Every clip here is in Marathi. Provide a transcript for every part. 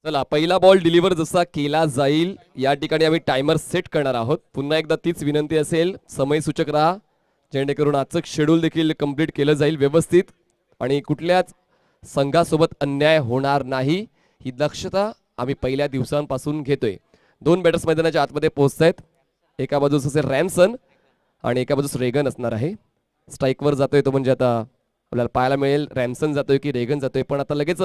चला पहिला बॉल डिलिव्हर जसा केला जाईल या ठिकाणी आम्ही टायमर सेट करणार आहोत. पुन्हा एकदा तीच विनंती असेल, समय सूचक राहा जेणेकरून आजचं शेड्यूल देखील कंप्लीट केलं जाईल व्यवस्थित आणि कुठल्याच संघासोबत अन्याय होणार नाही ही दक्षता आम्ही पहिल्या दिवसांपासून घेतोय. दोन बॅटर्स मैदानाच्या आतमध्ये पोहोचतायत. एका बाजूस असेल रॅमसन आणि एका बाजूस रेगन असणार आहे. स्ट्राईकवर जातोय तो म्हणजे आता आपल्याला पाहायला मिळेल रॅमसन जातोय की रेगन जातोय, पण आता लगेच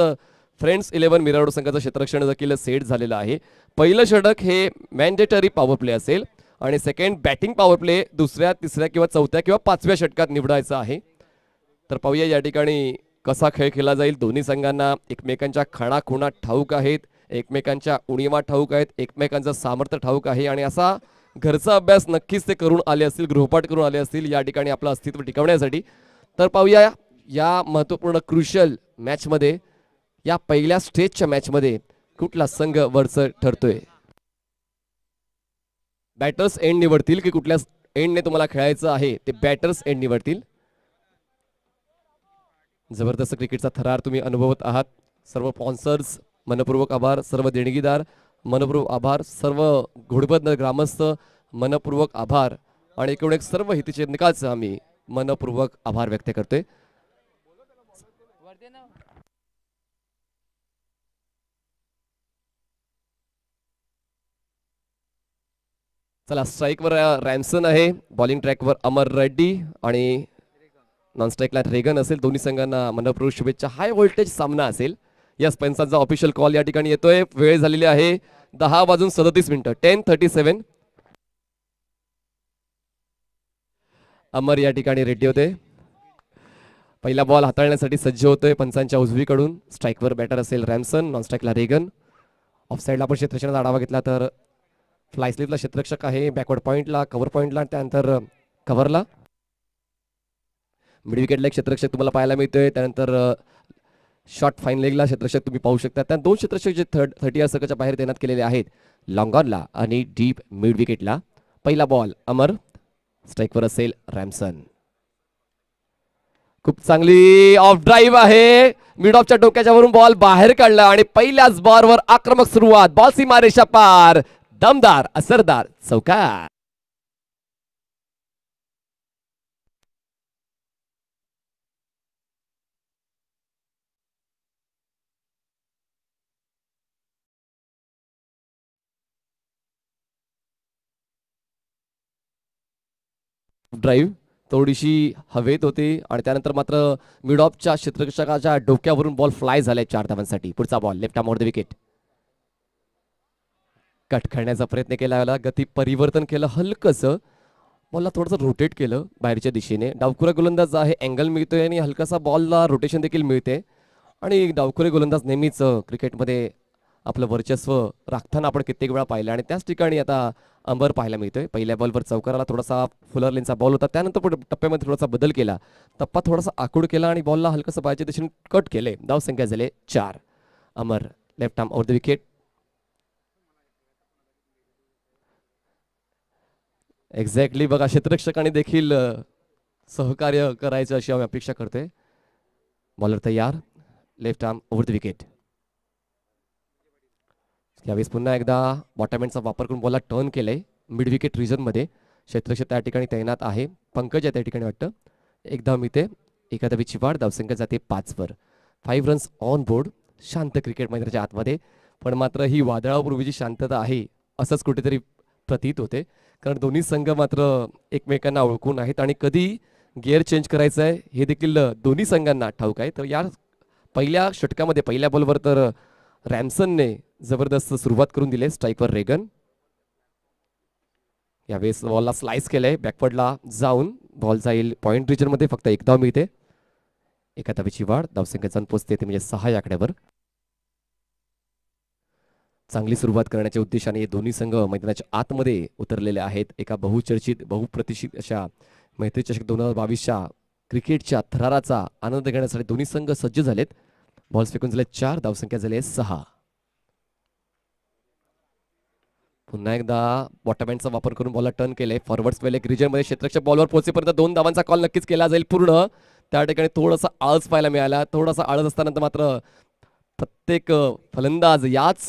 फ्रेंड्स 11 मिराडो संघाचं क्षेत्ररक्षण देखील सेट झालेलं आहे. पहिलं षटक हे मॅन्डेटरी पॉवर प्ले असेल आणि सेकंड बॅटिंग पॉवर प्ले दुसऱ्या तिसऱ्या किंवा चौथ्या किंवा पाचव्या षटकात निवडायचा आहे. तर पाहूया या ठिकाणी कसा खेळ खेळला जाईल. दोन्ही संघांना एकमेकांच्या खाणाखुणा ठाऊक आहेत, एकमेकांच्या उणीवा ठाऊक आहेत, एकमेकांचं सामर्थ्य ठाऊक आहे आणि असा घरचा अभ्यास नक्कीच ते करून आले असतील, गृहपाठ करून आले असतील या ठिकाणी आपलं अस्तित्व टिकवण्यासाठी. तर पाहूया या महत्त्वपूर्ण क्रुशियल मॅचमध्ये, या पहिल्या स्टेजच्या मॅचमध्ये कुठला संघ वरचं ठरतोय. बॅटर्स एंड निवडतील की कुठल्या एंडने तुम्हाला खेळायचं आहे ते बॅटर्स एंड निवडतील. जबरदस्त क्रिकेटचा थरार तुम्ही अनुभवत आहात. सर्व स्पॉन्सर्स मनपूर्वक आभार, सर्व देणगीदार मनपूर्वक आभार, सर्व घोडबंद ग्रामस्थ मनपूर्वक आभार आणि एकूण एक सर्व हितीचे निकालचं आम्ही मनपूर्वक आभार व्यक्त करतोय. चला स्ट्राईकवर रॅमसन आहे, बॉलिंग ट्रॅकवर अमर रेड्डी आणि नॉन स्ट्राईकला रेगन असेल. दोन्ही संघांना मनपूर्वक शुभेच्छा. हाय व्होल्टेज सामना असेल. या स्पेन्सरचा ऑफिशियल कॉल या ठिकाणी येतोय. वेळ झालेली आहे 10:37 10:37. अमर या ठिकाणी रेड्डी होते. पहिला बॉल हाताळण्यासाठी सज्ज होतोय पंचांच्या उजवीकडून. स्ट्राईकवर बॅटर असेल रॅमसन, नॉन स्ट्राईकला रेगन. ऑफ साईडला आपण क्षेत्ररक्षणाचा आढावा घेतला तर फ्लाय स्लिपला क्षेत्ररक्षक आहे, बॅकवर्ड पॉईंटला, कव्हर पॉईंटला, त्यानंतर कव्हरला. मिड विकेटला एक क्षेत्ररक्षक तुम्हाला पाहायला मिळतोय. त्यानंतर शॉर्ट फाईन लेगला क्षेत्ररक्षक तुम्ही पाहू शकता. त्या दोन क्षेत्ररक्षक जे 30 सर्कलच्या बाहेर तैनात केलेले आहेत, लॉंग ऑनला आणि डीप मिड विकेटला. पहिला बॉल अमर, स्ट्राईकवर असेल रॅमसन. खूप चांगली ऑफ ड्राईव्ह आहे, मिड ऑफच्या डोक्याच्या वरून बॉल बाहेर काढला आणि पहिल्याच बॉलवर आक्रमक सुरुवात, बॉल सीमारेषा पार, दमदार असरदार चौकार. ड्राईव्ह थोडीशी हवेत होती आणि त्यानंतर मात्र मिड ऑफच्या क्षेत्ररक्षकाच्या डोक्यावरून बॉल फ्लाय झालाय 4 धावांसाठी. पुढचा ball left arm over the wicket. Cut करण्याचा प्रयत्न केला, गती परिवर्तन केलं, हलकंसं बॉलला थोडंसं रोटेट केलं बाहेरच्या दिशेने. डावखुरा गोलंदाज आहे, अँगल मिळतोय आणि हलकासा बॉलला रोटेशन देखील मिळते आणि डावखुरे गोलंदाज नेहमीच क्रिकेटमध्ये आपलं वर्चस्व राखताना आपण कित्येक वेळा पाहिलं आणि त्याच ठिकाणी आता अंबर पाहायला मिळतोय. पहिल्या बॉलवर चौकाराला थोडासा फुलर लेनचा बॉल होता, त्यानंतर पुढे टप्प्यामध्ये थोडासा बदल केला, टप्पा थोडासा आखूड केला आणि बॉलला हलकासा बाहेरच्या दिशेने कट केले. धावसंख्या झाले 4. Amar left arm over the wicket. Exactly बघा, क्षेत्ररक्षकांनी देखील सहकार्य करायचं अशी आम्ही अपेक्षा करतोय. बॉलर तयार, left arm over the wicket. यावेळेस पुन्हा एकदा बॉटमहँडचा वापर करून बॉलला टर्न केलंय मिड विकेट रिजनमध्ये. क्षेत्ररक्षक त्या ठिकाणी तैनात आहे, पंकज आहे त्या ठिकाणी वाटतं. एक धाव मिळते, एका धावेची वाढ, धावसंख्या जाते 5वर. 5 रन्स ऑन बोर्ड. शांत क्रिकेट मैदानाच्या आतमध्ये, पण मात्र ही वादळापूर्वीची शांतता आहे असंच कुठेतरी प्रतीत होते, कारण दोन्ही संघ मात्र एकमेकांना ओळखून आहेत आणि कधी गिअर चेंज करायचं आहे हे देखील दोन्ही संघांना ठाऊक आहे. तर या पहिल्या षटकामध्ये पहिल्या बॉलवर तर रॅमसनने जबरदस्त सुरुवात करून दिली. स्ट्राईकवर रेगन. यावेळेस बॉलला स्लाइस केलंय, बॅकवर्डला जाऊन बॉल जाईल पॉइंट रिजनमध्ये. फक्त एक धाव मिळते, एका धावेची वाढ, धावसंख्या जाऊन पोचते ते म्हणजे 6 या आकड्यावर. चांगली सुरुवात करण्याच्या उद्देशाने दोन्ही संघ मैदानाच्या आतमध्ये उतरलेले आहेत. एका बहुचर्चित बहुप्रतिष्ठित अशा मैत्री चषक 2022च्या क्रिकेटच्या थराराचा आनंद घेण्यासाठी दोन्ही संघ सज्ज झालेत. बॉल्स फेकून झाले 4, धावसंख्या झाली 6. पुन्हा एकदा बॉटमहँडचा वापर करून बॉलला टर्न केले. फॉरवर्ड स्पेल एक रिजनमध्ये क्षेत्ररक्षक बॉलवर पोहोचेपर्यंत 2 धावांचा कॉल नक्कीच केला जाईल पूर्ण. त्या ठिकाणी थोडासा आळस पाहायला मिळाला. थोडासा आळस असताना मात्र प्रत्येक फलंदाज याच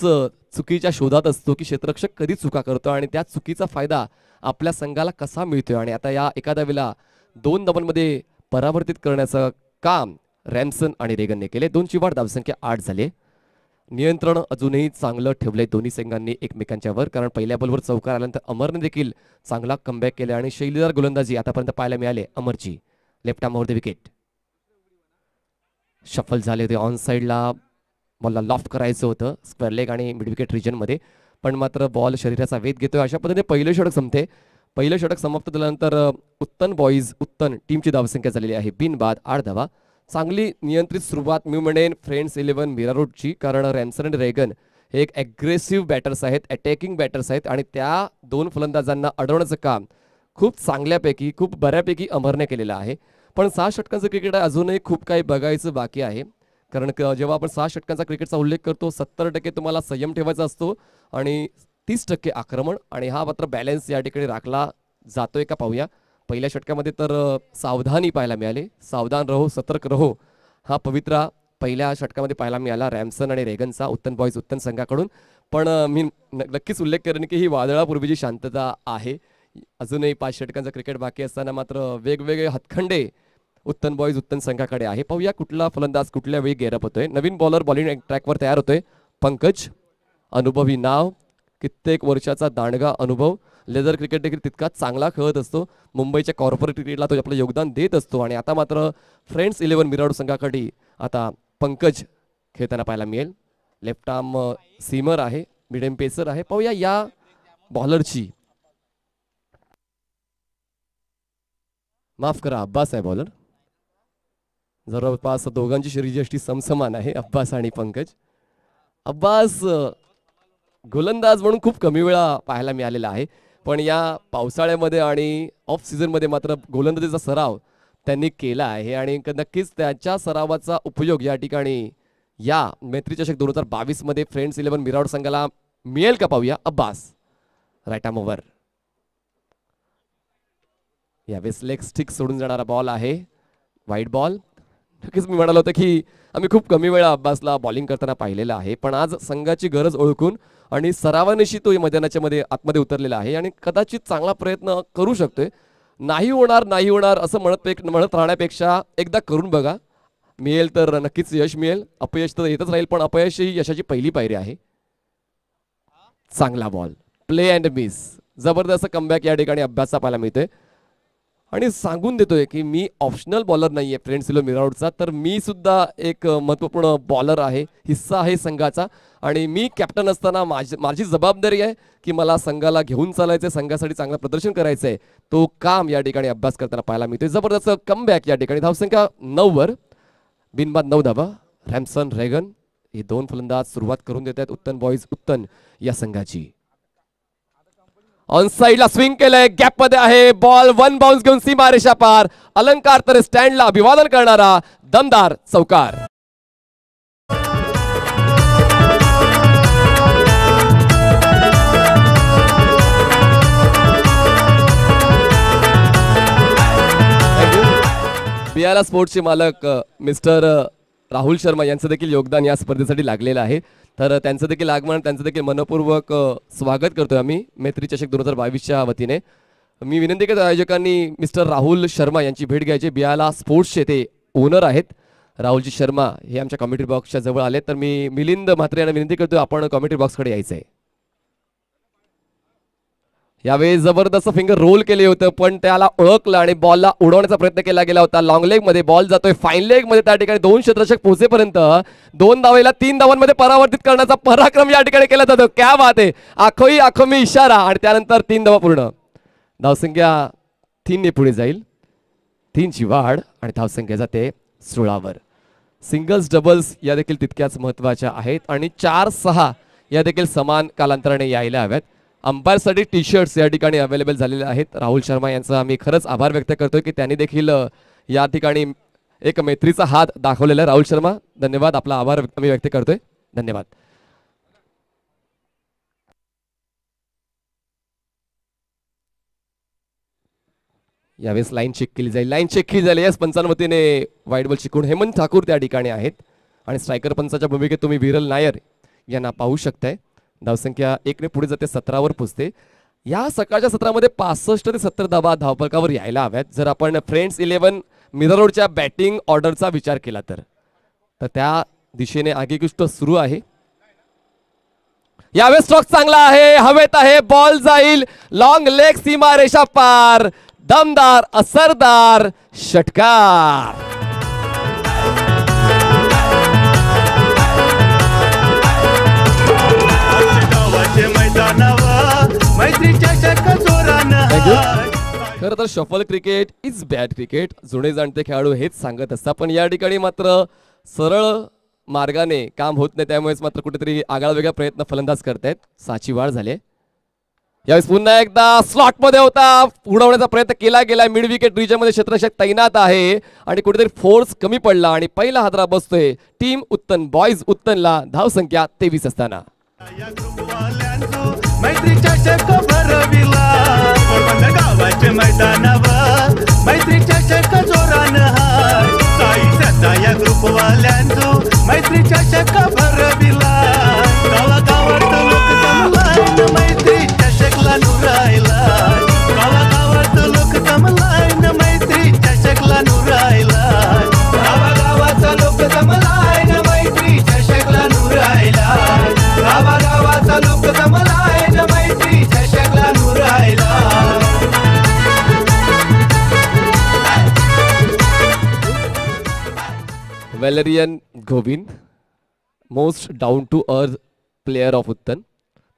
चुकीच्या शोधात असतो की क्षेत्ररक्षक कधी चुका करतो आणि त्या चुकीचा फायदा आपल्या संघाला कसा मिळतोय. आणि आता या एखाद्या वेळेला 2 धावांमध्ये परावर्तित करण्याचं काम रॅमसन आणि रेगनने केले. 2ची वाढ धावसंख्या 8 झाली. नियंत्रण अजूनही चांगलं ठेवलंय दोन्ही संघांनी एकमेकांच्या वर, कारण पहिल्या बॉलवर चौकार आल्यानंतर अमरने देखील चांगला कमबॅक केला आणि शैलीदार गोलंदाजी आतापर्यंत पाहायला मिळाले अमरची. Left arm over the wicket. Shuffle झाले होते ऑन साईडला, बॉलला लॉफ्ट करायचं होतं स्क्वेअर लेग आणि मिड विकेट रिजनमध्ये, पण मात्र बॉल शरीराचा वेध घेतोय. अशा पद्धतीने पहिलं षटक संपते. पहिलं षटक समाप्त झाल्यानंतर उत्तन बॉईज उत्तन टीमची धावसंख्या झालेली आहे बिनबाद 8 धावा. चांगली नियंत्रित सुरुवात मी म्हणेन फ्रेंड्स 11 मीरा रोडची, कारण रॅमसन आणि रेगन हे एक ॲग्रेसिव्ह बॅटर्स आहेत, अटॅकिंग बॅटर्स आहेत आणि त्या 2 फलंदाजांना अडवण्याचं काम खूप चांगल्यापैकी खूप बऱ्यापैकी अमरने केलेलं आहे. पण 6 षटकांचं क्रिकेट अजूनही खूप काही बघायचं बाकी आहे, कारण जेव्हा आपण 6 षटकांचा क्रिकेटचा उल्लेख करतो 70% तुम्हाला संयम ठेवायचा असतो आणि 30% आक्रमण, आणि हा मात्र बॅलन्स या ठिकाणी राखला जातोय का पाहूया. पहिल्या षटकामध्ये तर सावधानी पाहायला मिळाली, सावधान रहो सतर्क रहो हा पवित्रा पहिल्या षटकामध्ये पाहायला मिळाला रॅमसन आणि रेगनचा उत्तन बॉईज उत्तन संघाकडून. पण मी नक्कीच उल्लेख करेन की ही वादळापूर्वीची शांतता आहे. अजूनही 5 षटकांचा क्रिकेट बाकी असताना मात्र वेगवेगळे हतखंडे उत्तन बॉईज उत्तन संघाकडे आहे. पाहूया कुठला फलंदाज कुठल्या वेळी गेअरअप होतोय. नवीन बॉलर बॉलिंग ट्रॅकवर तयार होतोय. पंकज, अनुभवी नाव, कित्येक वर्षाचा दांडगा अनुभव, लेदर क्रिकेट देखील तितकाच चांगला खेळत असतो, मुंबईच्या कॉर्पोरेट क्रिकेटला तो आपलं योगदान देत असतो. आणि आता मात्र फ्रेंड्स 11 मिराडू संघाकडे आता पंकज खेळताना पाहायला मिळेल. लेफ्ट आर्म सीमर आहे, मिडियम पेसर आहे. पाहूया या बॉलरची, माफ करा अब्बास आहे बॉलर, जवळपास दोघांची शरीरयष्टी समसमान आहे अब्बास आणि पंकज. अब्बास गोलंदाज म्हणून खूप कमी वेळा पाहायला मिळालेला आहे, पण या पावसाळ्यामध्ये आणि ऑफ सीझनमध्ये मात्र गोलंदाजीचा सराव त्यांनी केला आहे आणि नक्कीच त्याच्या सरावाचा उपयोग या ठिकाणी या मैत्री चषक 2022 मध्ये फ्रेंड्स 11 मिरावड संघाला मिळेल का पाहूया. अब्बास राईट आर्म ओव्हर, यावेळेस लेग स्टिक सोडून जाणारा बॉल आहे, वाईट बॉल. नक्कीच मी म्हणालो होतं की आम्ही खूप कमी वेळा अब्बासला बॉलिंग करताना पाहिलेलं आहे, पण आज संघाची गरज ओळखून आणि सरावानिशी तो मैदानाच्या मध्ये आतमध्ये उतरलेला आहे आणि कदाचित चांगला प्रयत्न करू शकतोय. नाही होणार असं म्हणत राहण्यापेक्षा एकदा करून बघा, मिळेल तर नक्कीच यश मिळेल, अपयश तर येतच राहील, पण अपयश ही यशाची पहिली पायरी आहे. चांगला बॉल, प्ले अँड मिस, जबरदस्त कमबॅक या ठिकाणी अभ्यासा पाहायला मिळतोय आणि सांगून देतोय की मी ऑप्शनल बॉलर नाहीये फ्रेंड्स 11 मिरावडचा, तर मी सुद्धा एक महत्त्वपूर्ण बॉलर आहे, हिस्सा आहे संघाचा आणि मी कॅप्टन असताना माझी जबाबदारी आहे की मला संघाला घेऊन चालायचंय, संघासाठी चांगलं प्रदर्शन करायचंय. तो काम या ठिकाणी अभ्यास करताना पाहायला मिळतोय. जबरदस्त कमबॅक या ठिकाणी, धावसंख्या 9 वर, बिनबाद 9 धावा. रॅमसन रेगन हे 2 फलंदाज सुरुवात करून देत आहेत उत्तन बॉईज उत्तन या संघाची. ऑन साइडला स्विंग केलंय, गॅप मध्ये आहे बॉल, 1 बाउन्स घेऊन सीमा रेषा पार. अलंकार तर स्टँडला अभिवादन करणारा दमदार चौकार. बियाला स्पोर्ट्सचे मालक मिस्टर राहुल शर्मा यांचं देखील योगदान या स्पर्धेसाठी लागलेलं आहे, तर त्यांचं देखील आगमन, त्यांचं देखील मनपूर्वक स्वागत करतोय आम्ही मैत्री चषक 2022च्या वतीने. मी विनंती करतो आयोजकांनी मिस्टर राहुल शर्मा यांची भेट घ्यायची. बियाला स्पोर्ट्सचे ते ओनर आहेत राहुलजी शर्मा, हे आमच्या कॉमेंट्री बॉक्सच्या जवळ आले, तर मी मिलिंद म्हात्रे यांना विनंती करतोय आपण कॉमेंट्री बॉक्सकडे यायचं आहे. यावेळी जबरदस्त फिंगर रोल केले होतं, पण त्याला ओळखलं आणि बॉलला उडवण्याचा प्रयत्न केला गेला होता. लॉंग लेग मध्ये बॉल जातोय, फाईन लेग मध्ये त्या ठिकाणी 2 क्षेत्ररक्षक पोहोचेपर्यंत 2 धावेला 3 धावांमध्ये परावर्तित करण्याचा पराक्रम या ठिकाणी केला जातो. क्या बात आहे, आखो मी इशारा आणि त्यानंतर 3 धावा पूर्ण. धावसंख्या 3 ने पुढे जाईल, 3 ची वाढ आणि धावसंख्या जाते 16 वर. सिंगल्स डबल्स या देखील तितक्याच महत्वाच्या आहेत आणि 4-6 या देखील समान कालांतराने यायला हव्यात. अंपायरसाठी टी शर्ट्स या ठिकाणी अवेलेबल झालेले आहेत. राहुल शर्मा यांचा आम्ही खरंच आभार व्यक्त करतोय की त्यांनी देखील या ठिकाणी एक मैत्रीचा हात दाखवलेला आहे. राहुल शर्मा धन्यवाद, आपला आभार आम्ही व्यक्त करतोय, धन्यवाद. यावेळेस लाईन चेक केली जाईल, लाईन चेक केली झाली. यास पंचांवतीने वाईट बॉल शिकून हेमंत ठाकूर त्या ठिकाणी आहेत आणि स्ट्रायकर पंचाच्या भूमिकेत तुम्ही विरल नायर यांना पाहू शकताय. धावसंख्या 1 ने पुढे जाते, 17वर पोहोचते. या सकाळच्या सत्रामध्ये 65 ते 70 धावा धावफलकावर यायला हव्यात जर आपण फ्रेंड्स 11 मिरर रोडच्या बॅटिंग ऑर्डरचा विचार केला तर त्या दिशेने आगेकुष्ट सुरू आहे. यावेळेस स्ट्रोक चांगला आहे, हवेत आहे, बॉल जाईल लॉंग लेग, सीमा रेषा पार, दमदार असरदार षटकार. खरं तर shuffle cricket is bad cricket, जुने जाणते खेळाडू हेच सांगत असतात. पण या ठिकाणी मात्र सरळ मार्गाने काम होत नाही, त्यामुळेच मात्र कुठेतरी आगळा वेगळा प्रयत्न फलंदाज करतायत. 6ची वाढ झाली. यावेळेस पुन्हा एकदा स्लॉट मध्ये होता, उडवण्याचा प्रयत्न केला गेला. मिड विकेट रिजनमध्ये क्षेत्ररक्षक तैनात आहे आणि कुठेतरी फोर्स कमी पडला आणि पहिला हादरा बसतोय टीम उत्तन बॉयज उत्तनला धावसंख्या 23 असताना. मैत्रीच्या चषक भरविला गावाच्या मैदानावर, मैत्रीच्या चषक जोरान हाय, साई सदा या ग्रुपवाल्यांचो मैत्रीच्या चषक भरविला. गावागावात लोक जमलाय मैत्री चषकला नुरायला, गावागावात लोक जमलाय मैत्री चषकला नुरायला, गावागावाचा लोक जमलाय मैत्री चषकला नुरायला, गावागावाचा लोक जमलाय मैत्री चषकला नुरायला. Valerian Govind, most down to earth player of Uttan,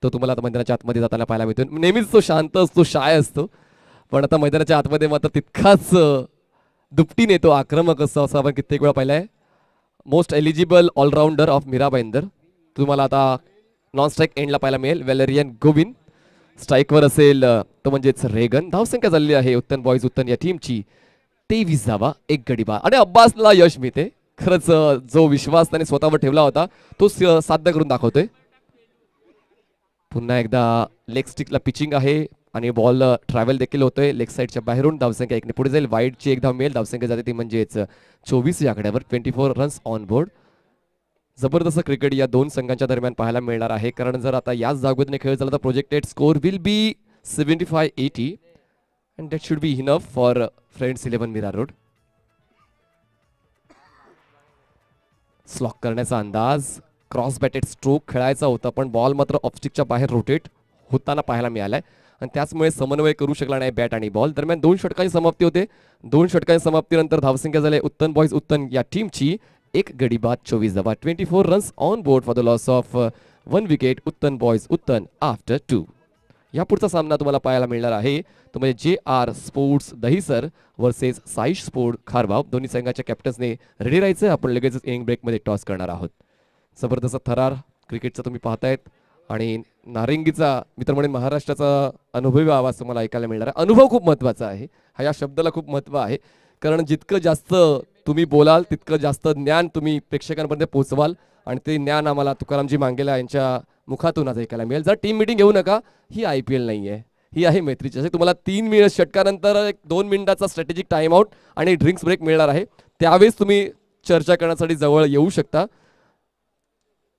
तो तुम्हाला आता मैदानाच्या आतमध्ये जाताना पाहायला मिळतो. नेहमीच तो शांत असतो, शाय असतो, पण आता मैदानाच्या आतमध्ये मात्र तितकाच दुपटीने तो आक्रमक असतो, असं आपण कित्येक वेळा पाहिलं आहे. Most eligible allrounder of Mira Bhayandar तुम्हाला आता नॉन स्ट्राईक एंडला पाहायला मिळेल. व्हॅलेरियन गोविंद स्ट्राईकवर असेल तो म्हणजेच रेगन. धावसंख्या झालेली आहे उत्तन बॉयज उत्तन या टीमची 23 धावा, 1 गडी बाद आणि अब्बासला यश मिळते. खरंच जो विश्वास त्याने स्वतःवर ठेवला होता तो साध्य करून दाखवतोय. पुन्हा एकदा लेग स्टिकला पिचिंग आहे आणि बॉल ट्रॅव्हल देखील होतोय लेग साईडच्या बाहेरून. धावसंख्या 1 ने पुढे जाईल. वाईडची 1 धाव मिळेल. धावसंख्या जाते ती म्हणजेच 24 या आकड्यावर. 24 रन्स ऑन बोर्ड. जबरदस्त क्रिकेट या दोन संघांच्या दरम्यान पाहायला मिळणार आहे, कारण जर आता याच जागेने खेळ झाला तर projected score will be 75-80 and that should be enough for friends 11 Mira road. Slog करण्याचा अंदाज, क्रॉस बॅटेड स्ट्रोक खेळायचा होता पण बॉल मात्र ऑफस्टिकच्या बाहेर रोटेट होताना पाहायला मिळालाय आणि त्याचमुळे समन्वय करू शकला नाही बॅट आणि बॉल. दरम्यान 2 षटकांची समाप्ती होते. 2 षटकांच्या समाप्तीनंतर धावसंख्या झाली उत्तन बॉयज उत्तन या टीमची 1 गडी बाद, 24 धावा. 24 runs on board for the loss of 1 wicket Uttan boys Uttan after 2. या पुढचा सामना तुम्हाला पाहायला मिळणार आहे तो म्हणजे JR sports Dahisar versus Saish sport Kharbav. दोन्ही संघाच्या कॅप्टन्सने रेडी राहायचं. आपण लगेच इनिंग ब्रेकमध्ये टॉस करणार आहोत. जबरदस्त थरार क्रिकेटचा तुम्ही पाहतायत आणि नारिंगीचा मित्र म्हणून महाराष्ट्राचा अनुभवी आवाज तुम्हाला ऐकायला मिळणार आहे. अनुभव खूप महत्त्वाचा आहे. हा या शब्दाला खूप महत्त्व आहे, कारण जितकं जास्त तुम्ही बोलाल तितकं जास्त ज्ञान तुम्ही प्रेक्षकांपर्यंत पोहोचवाल आणि ते ज्ञान आम्हाला तुकारामजी मांगेला यांच्या मुखातून आज ऐकायला मिळेल. जर टीम मिटिंग घेऊ नका, ही IPL नाही आहे, ही आहे मैत्रीची. असे तुम्हाला 3 षटकानंतर 2 मिनिटाचा स्ट्रॅटेजिक टाइम आउट आणि ड्रिंक्स ब्रेक मिळणार आहे. त्यावेळेस तुम्ही चर्चा करण्यासाठी जवळ येऊ शकता.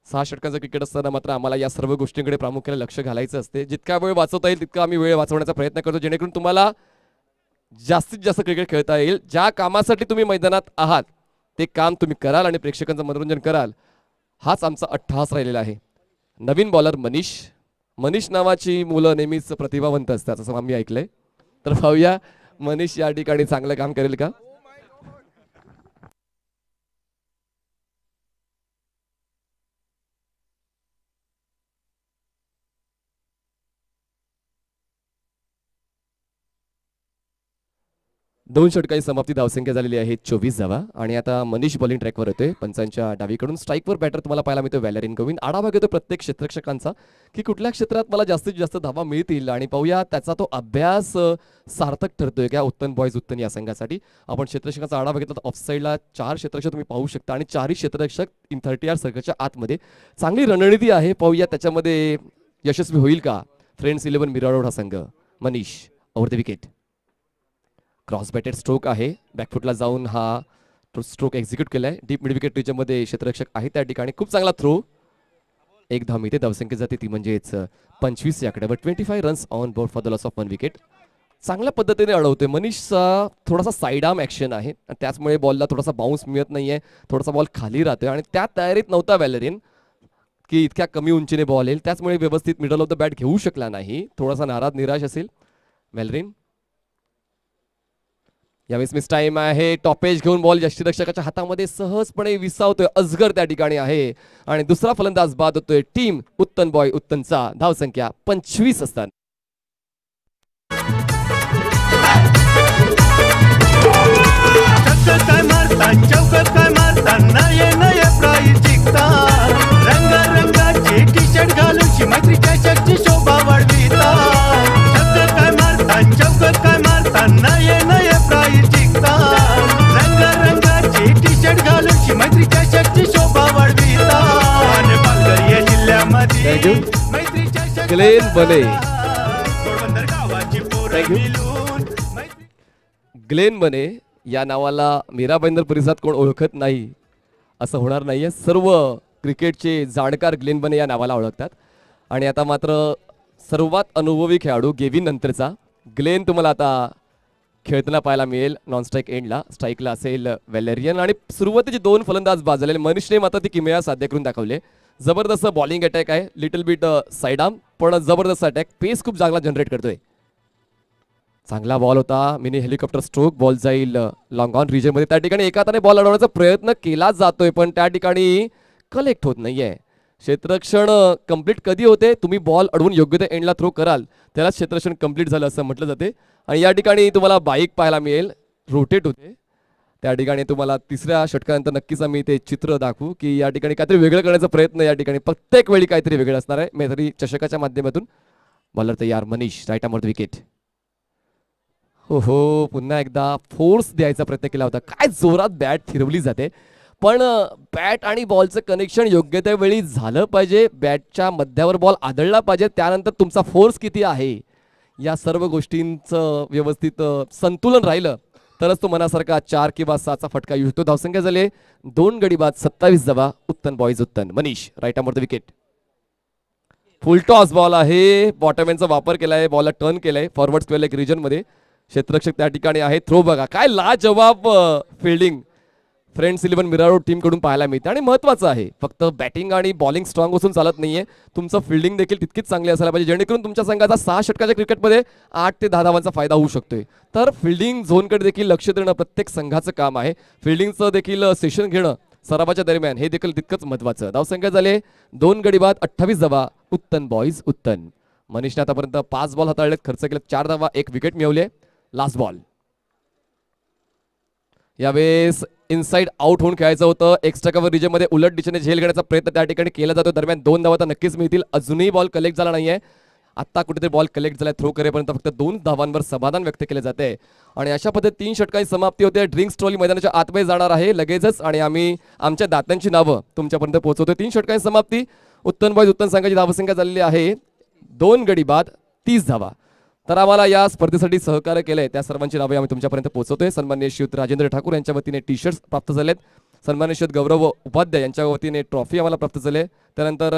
6 षटकांचं क्रिकेट असताना मात्र आम्हाला या सर्व गोष्टींकडे प्रामुख्याने लक्ष घालायचं असते. जितका वेळ वाचवता येईल तितका आम्ही वेळ वाचवण्याचा प्रयत्न करतो, जेणेकरून तुम्हाला जास्तीत जास्त क्रिकेट खेळता येईल. ज्या कामासाठी तुम्ही मैदानात आहात ते काम तुम्ही कराल आणि प्रेक्षकांचं मनोरंजन कराल, हाच आमचा अट्टहास राहिलेला आहे. नवीन बॉलर मनीष नावाची मुलं नेहमीच प्रतिभावंत असतात असं आम्ही ऐकलंय. तर पाहूया मनीष या ठिकाणी चांगलं काम करेल का. दोन षटकांची समाप्ती. धावसंख्या झालेली आहे 24 धावा आणि आता मनीष बॉलिंग ट्रॅकवर येतोय. पंचांच्या डावीकडून स्ट्राईकवर बॅटर तुम्हाला पाहायला मिळतो व्हॅलेरियन गोविंद. आढावा घेतो प्रत्येक क्षेत्ररक्षकांचा की कुठल्या क्षेत्रात मला जास्तीत जास्त धावा मिळतील आणि पाहूया त्याचा तो अभ्यास सार्थक ठरतोय का उत्तन बॉयज उत्तन या संघासाठी. आपण क्षेत्ररक्षकांचा आढावा घेतला तर ऑफसाईडला 4 क्षेत्ररक्षक तुम्ही पाहू शकता आणि 4ही क्षेत्ररक्षक इन 30 सर्कलच्या आतमध्ये. चांगली रणनीती आहे, पाहूया त्याच्यामध्ये यशस्वी होईल का फ्रेंड्स 11 मीरा रोड हा संघ. Manish over the wicket. Cross batted stroke आहे, बॅकफुटला जाऊन हा स्ट्रोक एक्झिक्यूट केलाय. डीप मिड विकेट मध्ये क्षेत्ररक्षक आहे त्या ठिकाणी. खूप चांगला थ्रो. एक धाव मिळते. धावसंख्या जाते ती म्हणजेच 25 याकडे. 25 runs on board for the loss of 1 wicket. चांगल्या पद्धतीने अडवतोय. मनीषचा थोडासा साईड आर्म ॲक्शन आहे आणि त्याचमुळे बॉलला थोडासा बाउन्स मिळत नाहीये. थोडासा बॉल खाली राहतोय आणि त्या तयारीत नव्हता वॅलेरियन की इतक्या कमी उंचीने बॉल येईल. त्याचमुळे व्यवस्थित मिडल ऑफ द बॅट घेऊ शकला नाही. थोडासा नाराज निराश असेल वॅलेरियन. यावेळेस मिस टाइम आहे. टॉपेज घेऊन बॉल यष्टीरक्षकाच्या हातामध्ये सहजपणे विसावतोय. अजगर त्या ठिकाणी आहे आणि दुसरा फलंदाज बाद होतोय टीम उत्तन बॉय उत्तनचा. धावसंख्या 25 असतात. काय मारता चौकत काय मारता नये नये प्राईज जिंकता. रंग रंगाचे टी शर्ट घालून मैत्रीच्या शक्ती शोभा वाढविता. काय मारता चौकत काय मारता नये नये प्राईज जिंकता. रंग रंगाचे टी शर्ट घालून मैत्रीच्या शक्ती शोभा वाढविता. आणि पालघर या जिल्ह्यामध्ये मैत्रीच्या शक्ती ग्लेन बने. पोरबंदर गावाची पोरं मिळून ग्लेन बने या नावाला मीराबंदर परिसरात कोण ओळखत नाही असं होणार नाहीये. सर्व क्रिकेटचे जाणकार ग्लेन बने या नावाला ओळखतात. आणि आता मात्र सर्वात अनुभवी खेळाडू गेविन नंतरचा ग्लेन तुम्हाला आता खेळताना पाहायला मिळेल. नॉन स्ट्राईक एंडला. स्ट्राईकला असेल वॅलेरियन आणि सुरुवातीचे 2 फलंदाज बाद झालेले. मनीषने मात्र ती किमया साध्य करून दाखवले. जबरदस्त बॉलिंग अटॅक आहे. लिटल बिट साईड आर्म पण जबरदस्त अटॅक. पेस खूप चांगला जनरेट करतोय. चांगला बॉल होता. Mini helicopter stroke. बॉल जाईल लॉंग ऑन रिजन मध्ये. त्या ठिकाणी एका हाताने बॉल अडवण्याचा प्रयत्न केला जातोय पण त्या ठिकाणी कलेक्ट होत नाहीये. क्षेत्ररक्षण कंप्लीट कधी होते? तुम्ही बॉल अडवून योग्य त्या एंडला थ्रो कराल त्याला क्षेत्ररक्षण कंप्लीट झालं असं म्हटलं जाते. आणि या ठिकाणी तुम्हाला बाईक पाहायला मिळेल. रोटेट होते. त्या ठिकाणी तुम्हाला तिसऱ्या षटकानंतर नक्कीच आम्ही ते चित्र दाखवू की या ठिकाणी काहीतरी वेगळं करण्याचा प्रयत्न या ठिकाणी प्रत्येक वेळी काहीतरी वेगळं असणार आहे. मेहरी चषकाच्या माध्यमातून. बॉलर तयार मनीष. Right arm wicket. हो पुन्हा एकदा फोर्स द्यायचा प्रयत्न केला होता. काय जोरात बॅट फिरवली जाते पण बॅट आणि बॉलचं कनेक्शन योग्य त्या वेळी झालं पाहिजे. बॅटच्या मध्यावर बॉल आदळला पाहिजे. त्यानंतर तुमचा फोर्स किती आहे या सर्व गोष्टींचं व्यवस्थित संतुलन राहिलं तरच तो मनासारखा 4 किंवा 6चा फटका येऊ शकतो. धावसंख्या झाले 2 गडी बाद 27 धावा. Uttan boys Uttan. Manish. Right arm wicket. Full toss ball आहे. बॉटमॅनचा वापर केलाय. बॉलला टर्न केलाय फॉरवर्ड स्क्वेअर लेग रिजन मध्ये. क्षेत्ररक्षक त्या ठिकाणी आहे. थ्रो बघा काय लाजवाब फिल्डिंग फ्रेंड्स 11 मिरारो टीम कडून पाहायला मिळते. आणि महत्त्वाचं आहे फक्त बॅटिंग आणि बॉलिंग स्ट्रॉंग असून चालत नाहीये. तुमचं फिल्डिंग देखील तितकीच चांगली असायला पाहिजे जेणेकरून तुमच्या संघाचा 6 षटकाच्या क्रिकेटमध्ये 8 ते 10 धावांचा फायदा होऊ शकतोय. तर फिल्डिंग झोनकडे देखील लक्ष देणं प्रत्येक संघाचं काम आहे. फिल्डिंगचं देखील सेशन घेणं सरावाच्या दरम्यान हे देखील तितकंच महत्त्वाचं. धावसंख्या झाले 2 गडी बाद 28 धावा. उत्तन बॉईज उत्तन. मनीषने आतापर्यंत 5 बॉल हाताळलेत. खर्च केलेत 4 धावा. 1 विकेट मिळवले. Last ball. यावेळेस इनसाइड आउट होऊन खेळायचं होतं. एक्स्ट्रा कव्हर रिजन मध्ये उलट दिशेने झेल घेण्याचा प्रयत्न त्या ठिकाणी केला जातो. दरम्यान 2 धावा तर नक्कीच मिळतील. अजूनही बॉल कलेक्ट झाला नाहीये. आता कुठेतरी बॉल कलेक्ट झालाय. थ्रो करेपर्यंत फक्त 2 धावांवर समाधान व्यक्त केले जाते. आणि अशा पद्धतीने 3 षटकांची समाप्ती होते. ड्रिंक्स ट्रॉली मैदानाच्या आतमध्ये जाणार आहे लगेचच आणि आम्ही आमच्या दात्यांची नावं तुमच्यापर्यंत पोहोचवतो. 3 षटकांची समाप्ती. उत्तन बॉईज उत्तन संघाची धावसंख्या झालेली आहे 2 गडी बाद 30 धावा. तर आम्हाला या स्पर्धेसाठी सहकार्य केलंय त्या सर्वांची नावे आम्ही तुमच्यापर्यंत पोहोचवतोय. सन्माननीय श्रीयुत राजेंद्र ठाकूर यांच्या वतीने टी शर्ट्स प्राप्त झालेत. सन्माननीय श्रीयुत गौरव उपाध्याय यांच्या वतीने ट्रॉफी आम्हाला प्राप्त झाले. त्यानंतर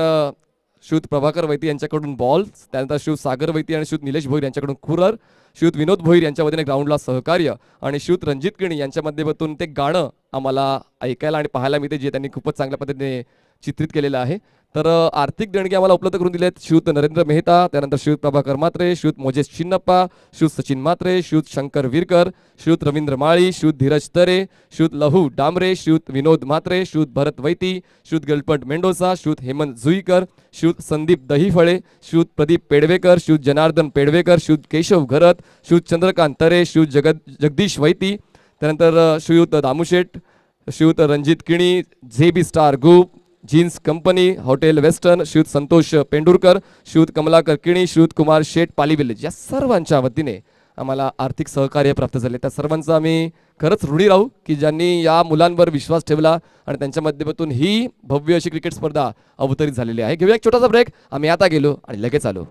श्रीयुत प्रभाकर वैती यांच्याकडून बॉल्स. त्यानंतर श्रीयुत सागर वैती आणि श्रीयुत निलेश भोईर यांच्याकडून कुरर. श्रीयुत विनोद भोईर यांच्या वतीने ग्राउंडला सहकार्य आणि श्रीयुत रणजित किणी यांच्या माध्यमातून ते गाणं आम्हाला ऐकायला आणि पाहायला मिळते जे त्यांनी खूपच चांगल्या पद्धतीने चित्रित केलेलं आहे. तर आर्थिक देणगी आम्हाला उपलब्ध करून दिलेत श्रीयुत नरेंद्र मेहता. त्यानंतर श्रीयुत प्रभाकर मात्रे, श्रीयुत मोजेश चिन्नप्पा, श्रीयुत सचिन मात्रे, श्रीयुत शंकर विरकर, श्रीयुत रवींद्र माळी, श्रीयुत धीरज तरे, श्रीयुत लहू डांबरे, श्रीयुत विनोद मात्रे, श्रीयुत भरत वैती, श्रीयुत गलपट मेंडोसा, श्रीयुत हेमंत जुईकर, श्रीयुत संदीप दहीफळे, श्रीयुत प्रदीप पेडवेकर, श्रीयुत जनार्दन पेडवेकर, श्रीयुत केशव घरत, श्रीयुत चंद्रकांत तरे, श्रीयुत जगदीश वैती, त्यानंतर Shriyut Damusheth, Shriyut Ranjit Kini, Zebi star group, jeans company, hotel western, Shriyut Santosh Pendurkar, Shriyut Kamalakar Kini, Shriyut Kumar Sheth Pali village या सर्वांच्या वतीने आम्हाला आर्थिक सहकार्य प्राप्त झाले. त्या सर्वांचं आम्ही खरंच ऋणी राहू की ज्यांनी या मुलांवर विश्वास ठेवला आणि त्यांच्या माध्यमातून ही भव्य अशी क्रिकेट स्पर्धा अवतरित झालेली आहे. घेऊया एक छोटासा ब्रेक. आम्ही आता गेलो आणि लगेच आलो.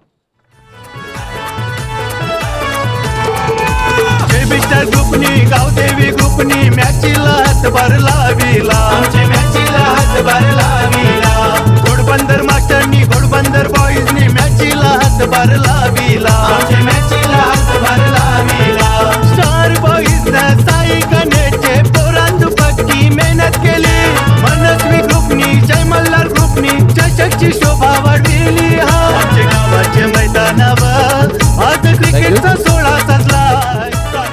बेबिस्टर ग्रुपनी गावदेवी ग्रुपनी मॅचीला हातभार लाविला आमच्या मॅचीला हातभार लाविला घोडबंदर मास्टरनी घोडबंदर बॉईजनी मॅचीला हातभार लाविला आमच्या मॅचीला हातभार लाविला स्टार बॉईजनं साई गणेशचे पोरांदू पक्की मेहनत केली मनस्वी ग्रुपनी जय मल्हार ग्रुपनी चषकची शोभा वाढविली आमच्या गावाच्या मैदानावर आज क्रिकेटचा सोहळा सजला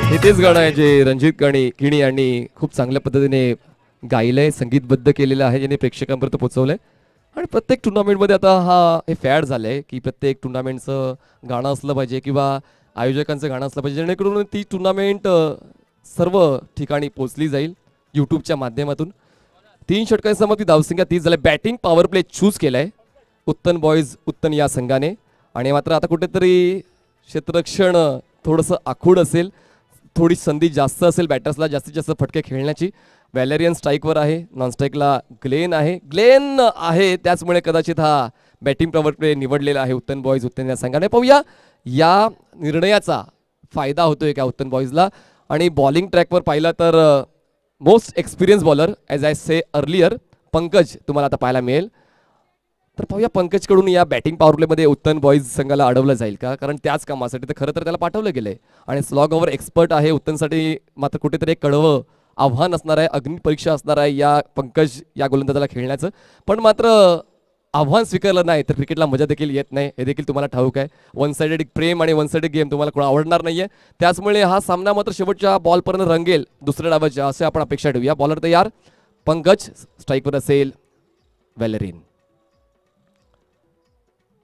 हे तेच गाणं आहे जे रणजित किणी यांनी खूप चांगल्या पद्धतीने गायलंय, संगीतबद्ध केलेलं आहे, ज्याने प्रेक्षकांपर्यंत पोहोचवलंय. आणि प्रत्येक टुर्नामेंटमध्ये आता हे फॅड झालंय की प्रत्येक टुर्नामेंटचं गाणं असलं पाहिजे किंवा आयोजकांचं गाणं असलं पाहिजे, जेणेकरून ती टुर्नामेंट सर्व ठिकाणी पोहोचली जाईल यूट्यूबच्या माध्यमातून. 3 षटकांची समाप्ती धावसंख्या 30 झाले. बॅटिंग पॉवर प्ले चूज केलाय उत्तन बॉईज उत्तन या संघाने. आणि मात्र आता कुठेतरी क्षेत्ररक्षण थोडंसं आखूड असेल, थोडी संधी जास्त असेल बॅटर्सला जास्तीत जास्त फटके खेळण्याची. व्हॅलेरियन स्ट्राईकवर आहे, नॉन स्ट्राईकला ग्लेन आहे, त्याचमुळे कदाचित हा बॅटिंग पॉवर प्ले निवडलेला आहे उत्तन बॉईज उत्तन या संघाने. पाहूया या निर्णयाचा फायदा होतोय का उत्तन बॉईजला. आणि बॉलिंग ट्रॅकवर पाहिलं तर most experience bowler as I say earlier Pankaj तुम्हाला आता पाहायला मिळेल. तर पाहूया पंकजकडून या बॅटिंग पॉवर प्लेमध्ये उत्तन बॉईज संघाला अडवलं जाईल का, कारण त्याच कामासाठी तर खरं तर त्याला पाठवलं गेलंय आणि स्लॉग ओव्हर एक्सपर्ट आहे उत्तनसाठी. मात्र कुठेतरी एक कडवं आव्हान असणार आहे, अग्निपरीक्षा असणार आहे या पंकज या गोलंदाजाला खेळण्याचं. पण मात्र आव्हान स्वीकारलं नाही तर क्रिकेटला मजा देखील येत नाही, हे देखील तुम्हाला ठाऊक आहे. वन साइडेड प्रेम आणि वन साइडेड गेम तुम्हाला कोण आवडणार नाहीये. त्याचमुळे हा सामना मात्र शेवटच्या बॉलपर्यंत रंगेल दुसऱ्या डावाच्या, असे आपण अपेक्षा ठेवूया. बॉलर तयार, पंकज स्ट्राईकवर असेल. व्हॅलेरियन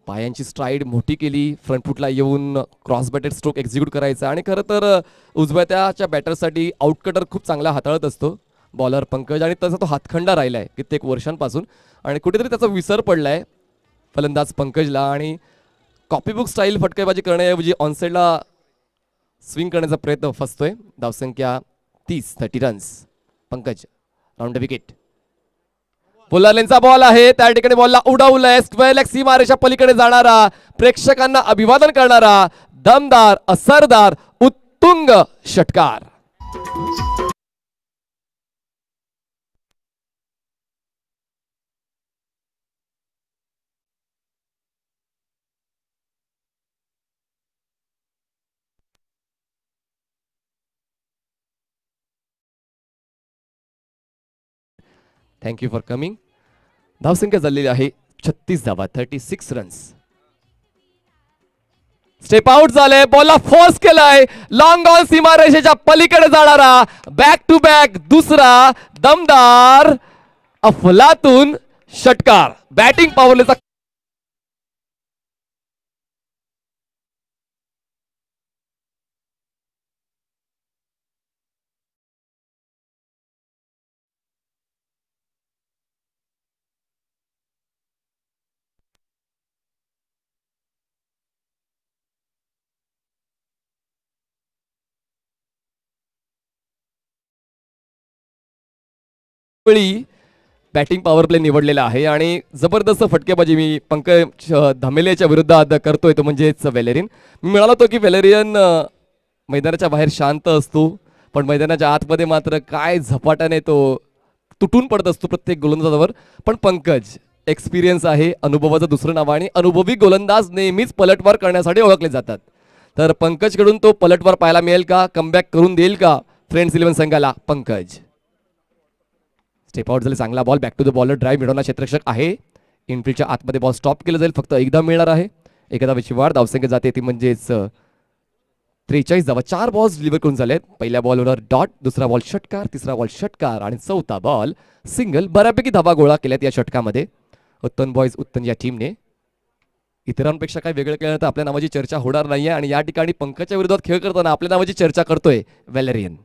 पायांची स्ट्राईड मोठी केली, फ्रंट फुटला येऊन क्रॉस बॅटेड स्ट्रोक एक्झिक्यूट करायचा. आणि खरं तर उजव्या त्याच्या बॅटरसाठी आउटकटर खूप चांगला हाताळत असतो बॉलर पंकज, आणि तसा तो हातखंडा राहिला आहे कित्येक वर्षांपासून. आणि कुठेतरी त्याचा विसर पडलाय फलंदाज पंकजला. आणि कॉपीबुक स्टाईल फटकेबाजी करण्याऐवजी ऑनसाईडला स्विंग करण्याचा प्रयत्न फसतोय. धावसंख्या 30 रन्स. Pankaj round wicket. पुलालेंचा बॉल आहे, त्या ठिकाणी बॉलला उडवलंय. स्क्वेअर लेग सीमारेषा पलीकडे जाणारा, प्रेक्षकांना अभिवादन करणारा दमदार असरदार उत्तुंग षटकार. Thank you for coming. धावसंख्या झालेली आहे 36 धावा, 36 रन्स. स्टेप आउट झाले, बॉलला फोर्स केलाय, लॉंग ऑन सीमारेषेच्या पलीकडे जाणारा बॅक टू बॅक दुसरा दमदार अफलातून षटकार. बॅटिंग पॉवरलेचा बॅटिंग पॉवर प्ले निवडलेला आहे. आणि जबरदस्त फटकेबाजी मी पंकज धमेलेच्या विरुद्धात करतोय तो म्हणजेच व्हॅलेरियन. मी म्हणालो होतो की व्हॅलेरियन मैदानाच्या बाहेर शांत असतो, पण मैदानाच्या आतमध्ये मात्र काय झपाट्याने तो तुटून पडत असतो प्रत्येक गोलंदाजावर. पण पंकज एक्सपिरियन्स आहे, अनुभवाचं दुसरं नाव, आणि अनुभवी गोलंदाज नेहमीच पलटवार करण्यासाठी ओळखले जातात. तर पंकजकडून तो पलटवार पाहायला मिळेल का, कमबॅक करून देईल का फ्रेंड्स 11 संघाला. पंकज स्टेप आउट झाले, चांगला ball, back to the bowler, drive मिळवणार क्षेत्ररक्षक आहे. इनफिल्डच्या आतमध्ये बॉल स्टॉप केलं जाईल, फक्त एकदा मिळणार आहे. एका धावेची वाढ, धावसंख्या जाते ती म्हणजेच 43 धावा. 4 बॉल्स डिलिव्हर करून झालेत. पहिल्या बॉलवर डॉट, दुसरा बॉल षटकार, तिसरा बॉल षटकार आणि चौथा बॉल सिंगल. बऱ्यापैकी धावा गोळा केल्यात या षटकामध्ये उत्तन बॉईज उत्तन या टीमने. इतरांपेक्षा काय वेगळं केलं तर आपल्या नावाची चर्चा होणार नाहीये. आणि या ठिकाणी पंकजच्या विरोधात खेळ करताना आपल्या नावाची चर्चा करतोय व्हॅलेरियन.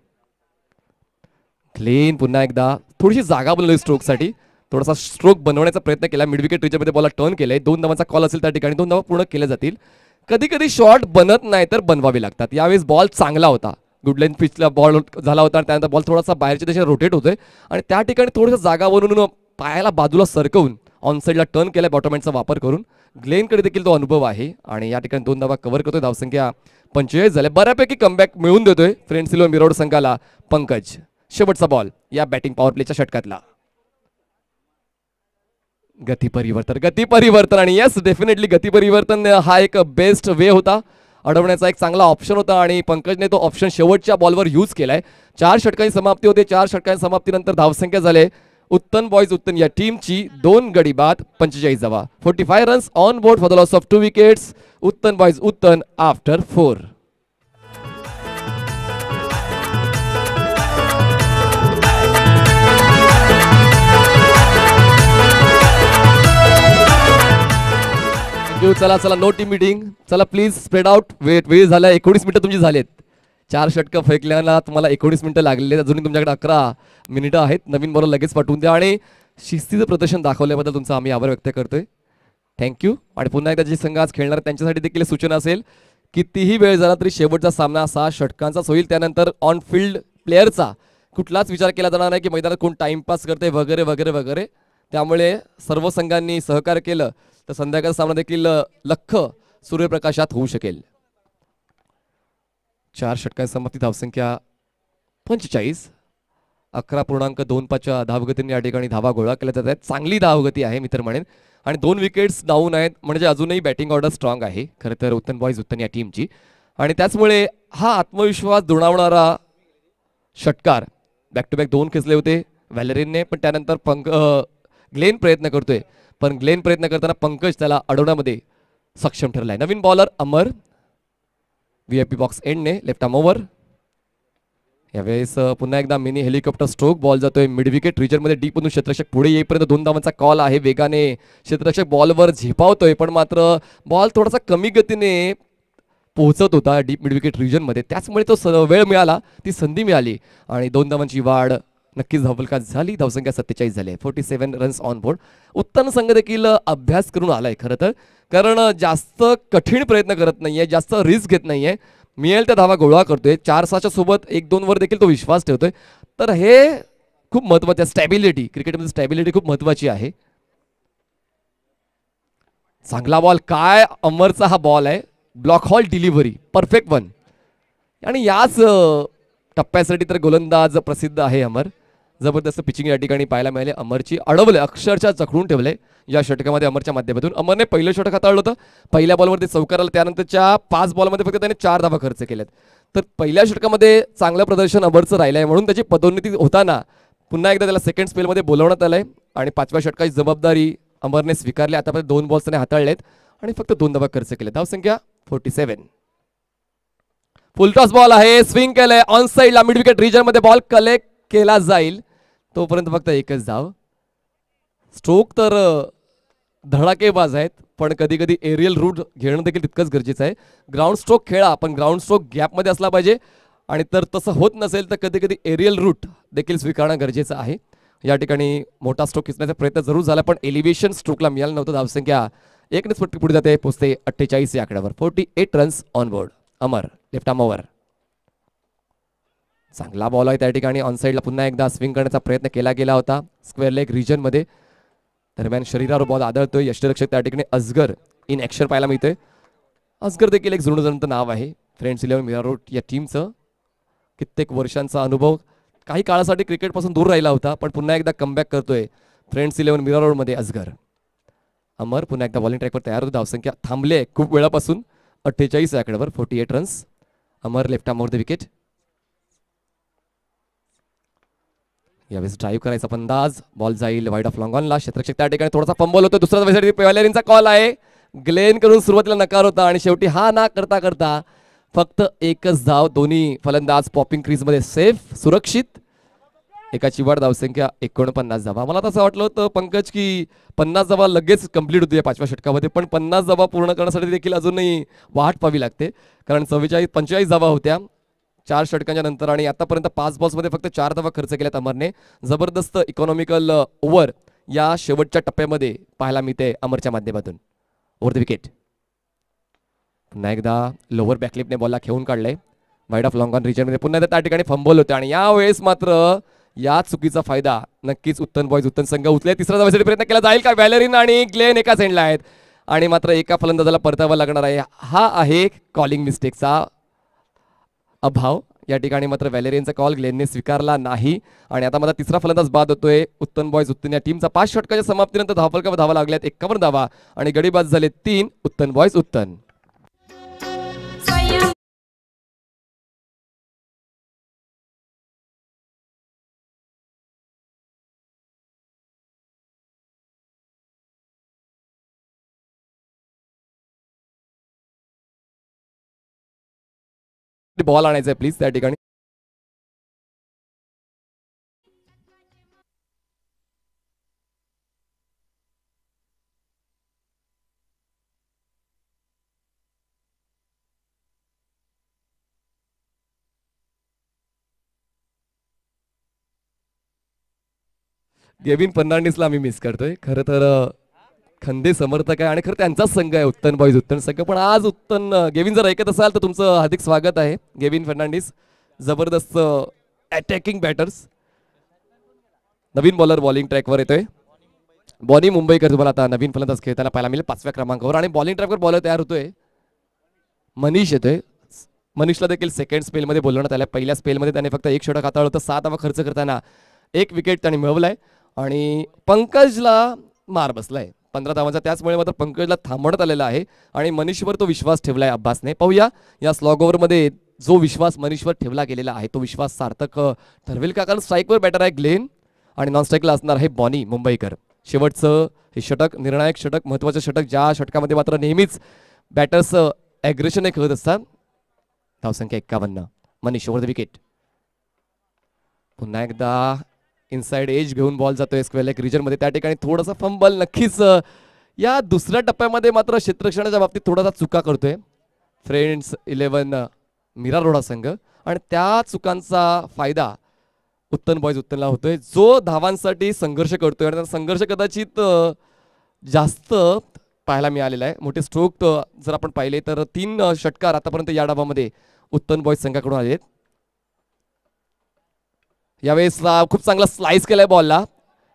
क्लीन पुन्हा एकदा थोडीशी जागा बनवली स्ट्रोकसाठी, थोडासा स्ट्रोक बनवण्याचा प्रयत्न केला. मिड विकेट रिचमध्ये बॉलला टर्न केलाय. 2 धावांचा कॉल असेल त्या ठिकाणी 2 धावा पूर्ण केल्या जातील. कधी कधी शॉट बनत नाही तर बनवावे लागतात. यावेळेस बॉल चांगला होता, गुडलाईन पिचला बॉल झाला होता, आणि त्यानंतर बॉल थोडासा बाहेरच्या दिशेने रोटेट होतोय आणि त्या ठिकाणी थोडंसं जागा बनवून पायाला बाजूला सरकवून ऑन साईडला टर्न केलाय बॉटमहँडचा वापर करून. ग्लेनकडे देखील तो अनुभव आहे आणि या ठिकाणी 2 धावा कव्हर करतोय. धावसंख्या 45 झाले. बऱ्यापैकी कमबॅक मिळवून देतोय फ्रेंड्स इलेव्हन मिरवड संघाला पंकज. शेवटचा बॉल या बॅटिंग पॉवर प्लेच्या षटकातला. गती परिवर्तन आणि येस डेफिनेटली गती परिवर्तन हा एक बेस्ट वे होता, अडवण्याचा एक चांगला ऑप्शन होता आणि पंकजने तो ऑप्शन शेवटच्या बॉलवर यूज केलाय. 4 षटकांची समाप्ती होते. 4 षटकांच्या समाप्तीनंतर धावसंख्या झाले उत्तन बॉयज उत्तन या टीमची 2 गडी बाद 45 धावा. 45 runs on board for the loss of 2 wickets. Uttan boys Uttan after 4. चला चला नो टीम मीटिंग. चला प्लीज स्प्रेड आउट. वेळ झाला 19 मिनिटं तुमची झालेत. 4 षटकं फेकल्याला तुम्हाला 19 मिनिटं लागलेली. अजूनही तुमच्याकडे 11 मिनिटं आहेत. नवीन बॉलर लगेच पाठवून द्या आणि शिस्तीचं प्रदर्शन दाखवल्याबद्दल तुमचा आम्ही आभार व्यक्त करतोय. थँक्यू. आणि पुन्हा एकदा जे संघ आज खेळणार त्यांच्यासाठी देखील सूचना असेल, कितीही वेळ झाला तरी शेवटचा सामना 6 षटकांचाच होईल. त्यानंतर ऑन फील्ड प्लेअरचा कुठलाच विचार केला जाणार नाही की मैदानात कोण टाइमपास करते वगैरे वगैरे वगैरे. त्यामुळे सर्व संघांनी सहकार्य केलं तर संध्याकाळचा सामना देखील लख्ख सूर्यप्रकाशात होऊ शकेल. 4 षटकांची समाप्ती. धावसंख्या 45. 11.25 धावगतीने या ठिकाणी धावा गोळा केल्या जात आहेत. चांगली धावगती आहे मी तर म्हणेन आणि 2 विकेट्स डाऊन आहेत म्हणजे अजूनही बॅटिंग ऑर्डर स्ट्रॉंग आहे खरं तर उत्तन बॉयज उत्तन या टीमची. आणि त्याचमुळे हा आत्मविश्वास दुणावणारा षटकार बॅक टू बॅक 2 खेचले होते व्हॅलेरिनने, पण त्यानंतर ग्लेन प्रयत्न करतोय पण ग्लेन प्रयत्न करताना पंकज त्याला अडवण्यामध्ये सक्षम ठरलाय. नवीन बॉलर अमर व्हीआयपी बॉक्स एंडने लेफ्ट आर्म ओव्हर. यावेळेस पुन्हा एकदा मिनी हेलिकॉप्टर स्ट्रोक. बॉल जातोय मिड विकेट रिजनमध्ये डीप मधून क्षेत्ररक्षक पुढे येईपर्यंत 2 धावांचा कॉल आहे. वेगाने क्षेत्ररक्षक बॉलवर झेपावतोय पण मात्र बॉल थोडासा कमी गतीने पोहोचत होता डीप मिड विकेट रिजनमध्ये. त्याचमुळे तो वेळ मिळाला, ती संधी मिळाली आणि 2 धावांची वाढ नक्कीच धावफलकात झाली. धावसंख्या 47 झाली. 47 रन्स ऑन बोर्ड. उत्तम संघ देखील अभ्यास करून आलाय खरं तर, कारण जास्त कठीण प्रयत्न करत नाहीये, जास्त रिस्क घेत नाहीये, मिळेल त्या धावा गोळा करतोय. 4-6च्या सोबत 1-2 वर देखील तो विश्वास ठेवतोय. तर हे खूप महत्वाचं आहे. स्टॅबिलिटी, क्रिकेटमध्ये स्टॅबिलिटी खूप महत्वाची आहे. चांगला बॉल. काय अमरचा हा बॉल आहे. Block hall delivery perfect one. आणि याच टप्प्यासाठी तर गोलंदाज प्रसिद्ध आहे अमर. जबरदस्त पिचिंग या ठिकाणी पाहायला मिळाले. अमरची अडवले, अक्षरशः जखडून ठेवले या षटकामध्ये अमरच्या माध्यमातून. अमरने पहिलं षटक हाताळलं होतं. पहिल्या बॉलवरती चौकार आला. त्यानंतरच्या 5 बॉलमध्ये फक्त त्याने 4 धावा खर्च केल्यात. तर पहिल्या षटकामध्ये चांगलं प्रदर्शन अमरचं राहिलं आहे म्हणून त्याची पदोन्नती होताना पुन्हा एकदा त्याला सेकंड स्पेलमध्ये बोलवण्यात आलंय आणि 5व्या षटकाची जबाबदारी अमरने स्वीकारली. आतापर्यंत 2 बॉल्स त्याने हाताळलेत आणि फक्त 2 धावा खर्च केले. धावसंख्या 47. फुल टॉस बॉल आहे. स्विंग केलंय ऑन साईडला मिड विकेट रिजन मध्ये. बॉल कलेक्ट केला जाईल तोपर्यंत फक्त एकच धाव. स्ट्रोक तर धडाकेबाज आहेत पण कधी कधी एरियल रूट घेणं देखील तितकंच गरजेचं आहे. ग्राउंड स्ट्रोक खेळा पण ग्राउंड स्ट्रोक गॅपमध्ये असला पाहिजे आणि तर तसं होत नसेल तर कधी कधी एरियल रूट देखील स्वीकारणं गरजेचं आहे. या ठिकाणी मोठा स्ट्रोक खेचण्याचा प्रयत्न जरूर झाला पण एलिव्हेशन स्ट्रोकला मिळालं नव्हतं. धावसंख्या 1 पट्टी पुढे जाते, पोहोचते 48 या आकड्यावर. 48 runs on board. Amar left arm over. चांगला बॉल आहे त्या ठिकाणी. ऑन साईडला पुन्हा एकदा स्विंग करण्याचा प्रयत्न केला गेला होता स्क्वेअर लेग रिजन मध्ये. दरम्यान शरीरावर बॉल आदळतोय. यष्टीरक्षक त्या ठिकाणी अजगर इन ऍक्शन पाहायला मिळतोय. अजगर देखील एक जुनं नाव आहे फ्रेंड्स इलेव्हन मिरारोट या टीमचं. कित्येक वर्षांचा अनुभव. काही काळासाठी क्रिकेटपासून दूर राहिला होता पण पुन्हा एकदा कमबॅक करतोय फ्रेंड्स इलेव्हन मिरारोड मध्ये अजगर. अमर पुन्हा एकदा बॉलिंग ट्रॅकवर तयार होतो. धावसंख्या थांबले खूप वेळापासून 48 आकड्यावर. 48 runs. Amar left arm over the wicket. यावेळेस ड्राईव्ह करायचा अंदाज. बॉल जाईल वाईड ऑफ लॉंग ऑनला. क्षेत्ररक्षक त्या ठिकाणी थोडासा फंबल होतो. दुसऱ्या धावेसाठी व्हॅलेरिनचा कॉल आहे. ग्लेन करून सुरुवातीला नकार होता आणि शेवटी हा ना करता करता फक्त एकच धाव. दोन्ही फलंदाज पॉपिंग क्रीज मध्ये सेफ, सुरक्षित. एकाची वाढ. धावसंख्या 49 धावा. मला तसं वाटलं होतं पंकज की 50 धावा लगेच कंप्लीट होती 5व्या षटकामध्ये पण 50 धावा पूर्ण करण्यासाठी देखील अजूनही वाट पाहावी लागते कारण 45 धावा होत्या 4 षटकांच्या नंतर आणि आतापर्यंत 5 बॉल्समध्ये फक्त 4 धावा खर्च केल्यात अमरने. जबरदस्त इकॉनॉमिकल ओव्हर या शेवटच्या टप्प्यामध्ये पाहायला मिळते अमरच्या माध्यमातून. Over the wicket. पुन्हा एकदा लोअर बॅकलिपने बॉलला खेळून काढलंय वाईड ऑफ लॉंग ऑन रिजनमध्ये. पुन्हा एकदा त्या ठिकाणी फंबल होते आणि यावेळेस मात्र या चुकीचा फायदा नक्कीच उत्तन बॉयज उत्तन संघ उचले. तिसरा धावासाठी प्रयत्न केला जाईल का? व्हॅलेरिन आणि ग्लेन एका एंडला आहेत आणि मात्र एका फलंदाजाला परतावा लागणार आहे. हा आहे कॉलिंग मिस्टेकचा अभाव. या ठिकाणी मात्र व्हॅलेरियनचा कॉल ग्लेनने स्वीकारला नाही आणि आता मला तिसरा फलंदाज बाद होतोय. उत्तन बॉयज उत्तन या टीमचा 5 षटकाच्या समाप्तीनंतर धावफलकावर धावा लागल्यात 51 धावा आणि गडीबाज झाले 3. उत्तन बॉयज उत्तन. बॉल आणायचा आहे प्लीज त्या ठिकाणी. गेविन फर्नांडिसला आम्ही मिस करतोय. खरं तर खंदे समर्थक आहे आणि खरं त्यांचाच संघ आहे उत्तन बॉयज उत्तन संघ. पण आज उत्तन गेविन जर ऐकत असाल तर तुमचं हार्दिक स्वागत आहे. गेविन फर्नांडिस जबरदस्त अटॅकिंग बॅटर्स. नवीन बॉलर बॉलिंग ट्रॅकवर येतोय. बॉनी मुंबईकर तुम्हाला आता नवीन फलंदाज खेळताना पाहायला मिळेल 5व्या क्रमांकावर आणि बॉलिंग ट्रॅकवर बॉलर तयार होतोय. मनीष येतोय. मनीषला देखील सेकंड स्पेलमध्ये बोलवण्यात आलं. पहिल्या स्पेलमध्ये त्याने फक्त 1 षटक हाताळलं होतं. 7 धावा खर्च करताना 1 विकेट त्याने मिळवलाय आणि पंकजला मार बसलाय 15 धावांचा. त्याचमुळे मात्र पंकजला थांबवण्यात आलेला आहे आणि मनीषवर तो विश्वास ठेवलाय अब्बासने. पाहूया या स्लॉग ओव्हरमध्ये जो विश्वास मनीषवर ठेवला गेलेला आहे तो विश्वास सार्थक ठरवेल का? कारण स्ट्राईकवर बॅटर आहे ग्लेन आणि नॉन स्ट्राईकला असणार आहे बॉनी मुंबईकर. शेवटचं हे षटक निर्णायक षटक महत्त्वाचं षटक ज्या षटकामध्ये मात्र नेहमीच बॅटर्स ॲग्रेशनने खेळत असतात. धावसंख्या 51. Manish over the wicket. पुन्हा एकदा इनसाइड एज घेऊन बॉल जातोय स्क्वेअर लेग रिजनमध्ये. त्या ठिकाणी थोडासा फंबल नक्कीच या दुसऱ्या टप्प्यामध्ये मात्र क्षेत्ररक्षणाच्या बाबतीत थोडासा चुका करतोय फ्रेंड्स 11 मीरा रोडा संघ आणि त्या चुकांचा फायदा उत्तन बॉयज उत्तनला होतोय जो धावांसाठी संघर्ष करतोय आणि संघर्ष कदाचित जास्त पाहायला मिळालेला आहे. मोठे स्ट्रोक जर आपण पाहिले तर 3 षटकार आतापर्यंत या डावामध्ये उत्तन बॉयज संघाकडून आले. यावेळेस खूप चांगला स्लाइस केलाय बॉलला.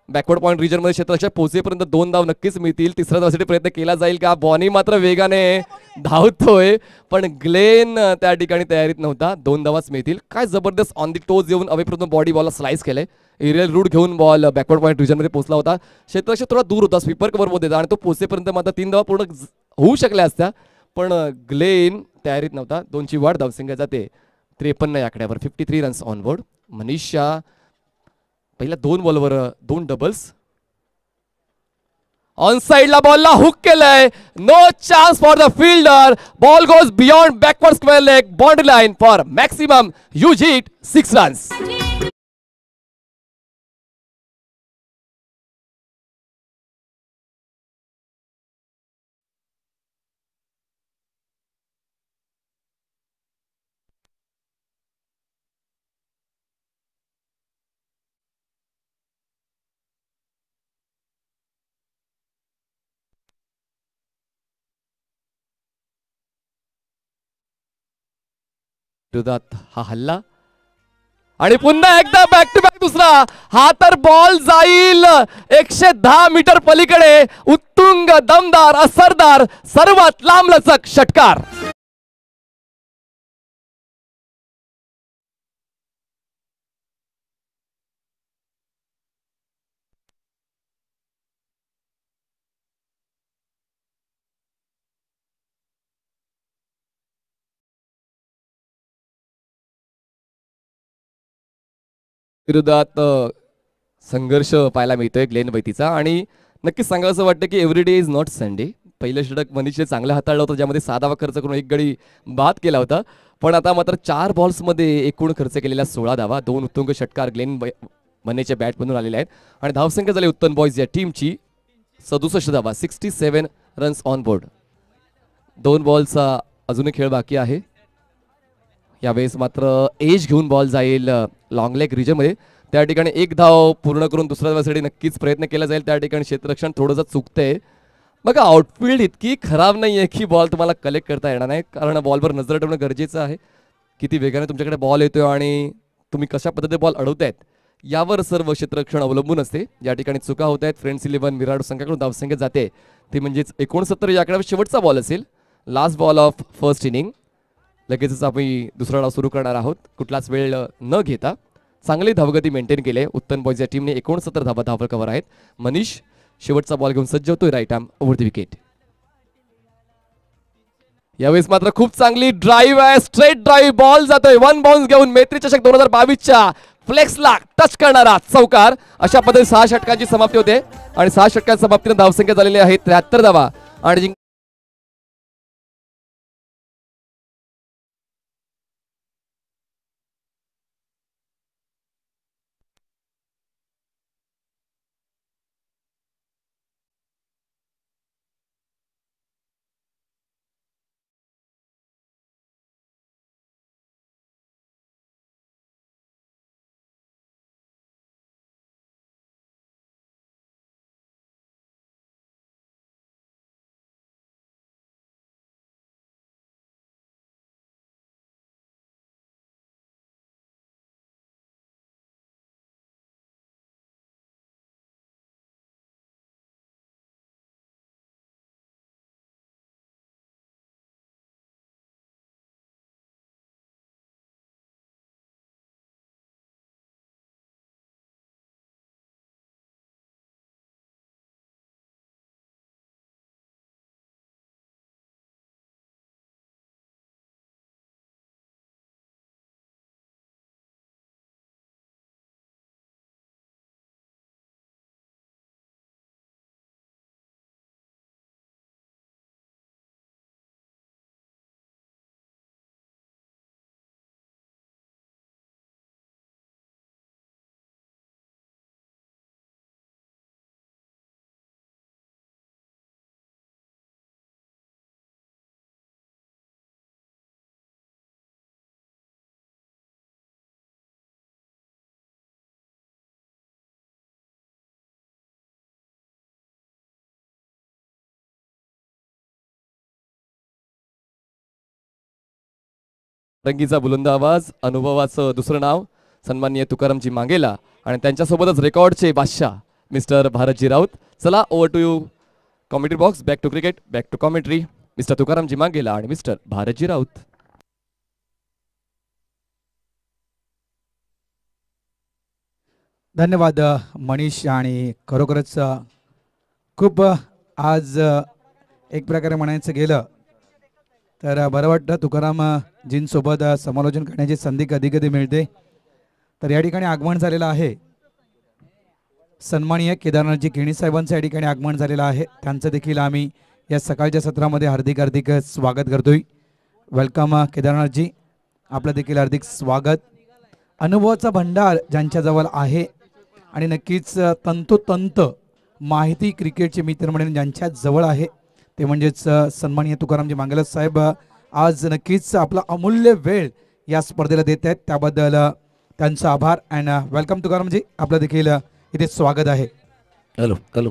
बॅकवर्ड पॉईंट रिजनमध्ये क्षेत्ररक्षक पोहोचेपर्यंत 2 धाव नक्कीच मिळतील. तिसऱ्या धावासाठी प्रयत्न केला जाईल का? बॉनी मात्र वेगाने धावतोय पण ग्लेन त्या ठिकाणी तयारीत नव्हता. 2 धावाच मिळतील. काय जबरदस्त ऑन दी टोज येऊन अवेप्रथम बॉडी बॉलला स्लाइस केलंय. एरियल रूट घेऊन बॉल बॅकवर्ड पॉईंट रिजनमध्ये पोहोचला होता. क्षेत्ररक्षक थोडा दूर होता स्वीपर कव्हरमध्ये आणि तो पोहोचेपर्यंत मात्र 3 धावा पूर्ण होऊ शकल्या असत्या पण ग्लेन तयारीत नव्हता. 2ची वाढ धावसंख्या जाते 53 या आकड्यावर. 53 रन्स ऑन बोर्ड. मनीषच्या पहिल्या 2 बॉलवर 2 डबल्स. ऑन साइडला बॉलला हुक केलंय. No chance for the fielder. Ball goes beyond backward square leg boundary line for maximum huge hit 6 runs. हा हल्ला आणि पुन्हा एकदा बॅक टू बॅक दुसरा. हा तर बॉल जाईल 110 मीटर पलीकडे. उत्तुंग दमदार असरदार सर्वात लांबलचक षटकार. विरोधात संघर्ष पाहायला मिळतोय ग्लेन वैतीचा आणि नक्कीच सांगायचं वाटतं की every day is not Sunday. पहिलं षटक मनीषने चांगलं हाताळलं होतं ज्यामध्ये 6 धावा खर्च करून 1 गडी बाद केला होता पण आता मात्र 4 बॉल्समध्ये एकूण खर्च केलेल्या 16 धावा. 2 उत्तुंग षटकार ग्लेन मनेच्या बॅटमधून आलेले आहेत आणि धावसंख्या झाली उत्तम बॉयज या टीमची 67 धावा. 67 रन्स ऑन बोर्ड. 2 बॉलचा अजूनही खेळ बाकी आहे. यावेळेस मात्र एज घेऊन बॉल जाईल लॉंग लेग रिजनमध्ये. त्या ठिकाणी 1 धाव पूर्ण करून दुसऱ्या धावासाठी नक्कीच प्रयत्न केला जाईल. त्या ठिकाणी क्षेत्ररक्षण थोडंसं चुकतंय. बघा आउटफील्ड इतकी खराब नाही आहे की बॉल तुम्हाला कलेक्ट करता येणार नाही कारण बॉलवर नजर ठेवणं गरजेचं आहे. किती वेगाने तुमच्याकडे बॉल येतोय आणि तुम्ही कशा पद्धतीने बॉल अडवतायत यावर सर्व क्षेत्ररक्षण अवलंबून असते. या ठिकाणी चुका होत आहेत. फ्रेंड्स 11 विराट संघाकडून धावसंख्या जाते ती म्हणजेच 69. या आकड्यावर शेवटचा बॉल असेल. Last ball of first inning. लगेचच आम्ही दुसरा डाव सुरू करणार आहोत कुठलाच वेळ न घेता. चांगली धावगती मेंटेन केली आहे उत्तन बॉयज या टीमने. 69 धावा कव्हर आहेत. मनीष शेवटचा बॉल घेऊन सज्ज होतोय right arm over the wicket. यावेळेस मात्र खूप चांगली ड्राईव्ह आहे. स्ट्रेट ड्राईव्ह बॉल जातोय. वन बाउन्स घेऊन मैत्री चषक 2022च्या फ्लेक्सला टच करणारा चौकार. अशा पद्धतीने 6 षटकांची समाप्ती होते आणि 6 षटकांच्या समाप्तीने धावसंख्या झालेली आहे 73 धावा आणि रंगीचा बुलंद आवाज. अनुभवाचं दुसरं नाव सन्माननीय तुकारामजी मांगेला आणि त्यांच्यासोबतच रेकॉर्डचे बादशाह मिस्टर भारतजी राऊत. चला over to you commentary box. Back to cricket back to commentary. Mister Tukaramji Mangela आणि मिस्टर भारतजी राऊत. धन्यवाद मनीष. आणि खरोखरच खूप आज एक प्रकारे म्हणायचं गेलं तर बरं वाटतं. तुकारामजींसोबत समालोचन करण्याची संधी कधी कधी मिळते. तर या ठिकाणी आगमन झालेलं आहे सन्माननीय केदारनाथजी केणी साहेबांचं या ठिकाणी आगमन झालेलं आहे. त्यांचं देखील आम्ही या सकाळच्या सत्रामध्ये हार्दिक हार्दिक स्वागत करतोय. वेलकम केदारनाथजी, आपलं देखील हार्दिक स्वागत. अनुभवाचा भंडार ज्यांच्याजवळ आहे आणि नक्कीच तंतोतंत माहिती क्रिकेटचे मित्र म्हणून ज्यांच्या जवळ आहे ते म्हणजेच सन्माननीय तुकारामजी मांगेला साहेब आज नक्कीच आपला अमूल्य वेळ या स्पर्धेला देत आहेत. त्याबद्दल त्यांचा आभार अँड वेलकम तुकारामजी, आपलं देखील इथे स्वागत आहे. Hello hello.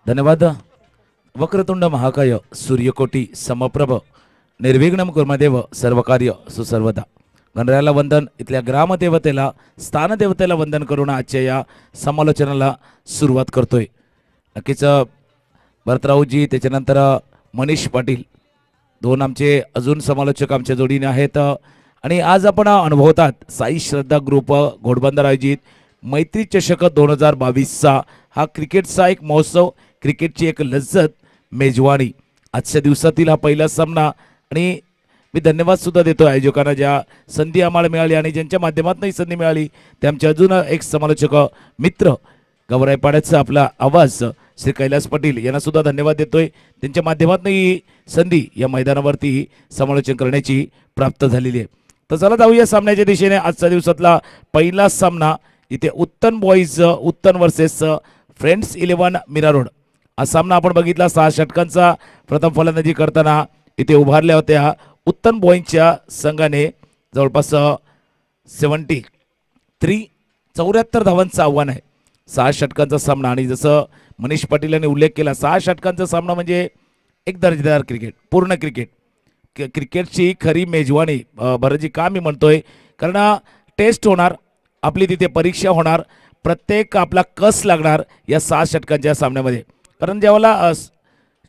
धन्यवाद. वक्रतुंड महाकाय सूर्यकोटी समप्रभ निर्विघ्नम कुर्मदेव सर्व कार्य सुसर्वदा. गणरायाला वंदन. इथल्या ग्रामदेवतेला स्थानदेवतेला वंदन करून आजच्या या समालोचनाला सुरुवात करतोय. नक्कीच भरतरावजी त्याच्यानंतर मनीष पाटील दोन आमचे अजून समालोचक आमच्या जोडीने आहेत. आणि आज आपण अनुभवतात साई श्रद्धा ग्रुप घोडबंदर आयोजित मैत्री चषक 2022चा हा क्रिकेटचा एक महोत्सव, क्रिकेटची एक लज्जत मेजवानी. आजच्या दिवसातील हा पहिला सामना आणि मी धन्यवाद सुद्धा देतो आयोजकांना ज्या संधी आम्हाला मिळाली आणि ज्यांच्या माध्यमातून ही संधी मिळाली ते आमचे अजून एक समालोचक मित्र गवराईपाड्याचा आपला आवाज श्री कैलास पाटील यांना सुद्धा धन्यवाद देतोय. त्यांच्या माध्यमातून ही संधी या मैदानावरती समालोचन करण्याची प्राप्त झालेली आहे. तर चला जाऊया सामन्याच्या दिशेने. आजच्या दिवसातला पहिला सामना इथे Uttan boys Uttan versus friends 11 Mira road. हा सामना आपण बघितला 6 षटकांचा. प्रथम फलंदाजी करताना इथे उभारल्या होत्या उत्तन बॉईजच्या संघाने जवळपास 74 धावांचं आव्हान आहे. 6 षटकांचा सामना आणि जसं मनीष पाटील यांनी उल्लेख केला 6 षटकांचा सामना म्हणजे एक दर्जेदार क्रिकेट, पूर्ण क्रिकेट. क्रिकेटची खरी मेजवानी भरतजी का मी म्हणतोय कारण टेस्ट होणार आपली तिथे परीक्षा होणार, प्रत्येक आपला कस लागणार या 6 षटकांच्या सामन्यामध्ये. कारण ज्यावेळेला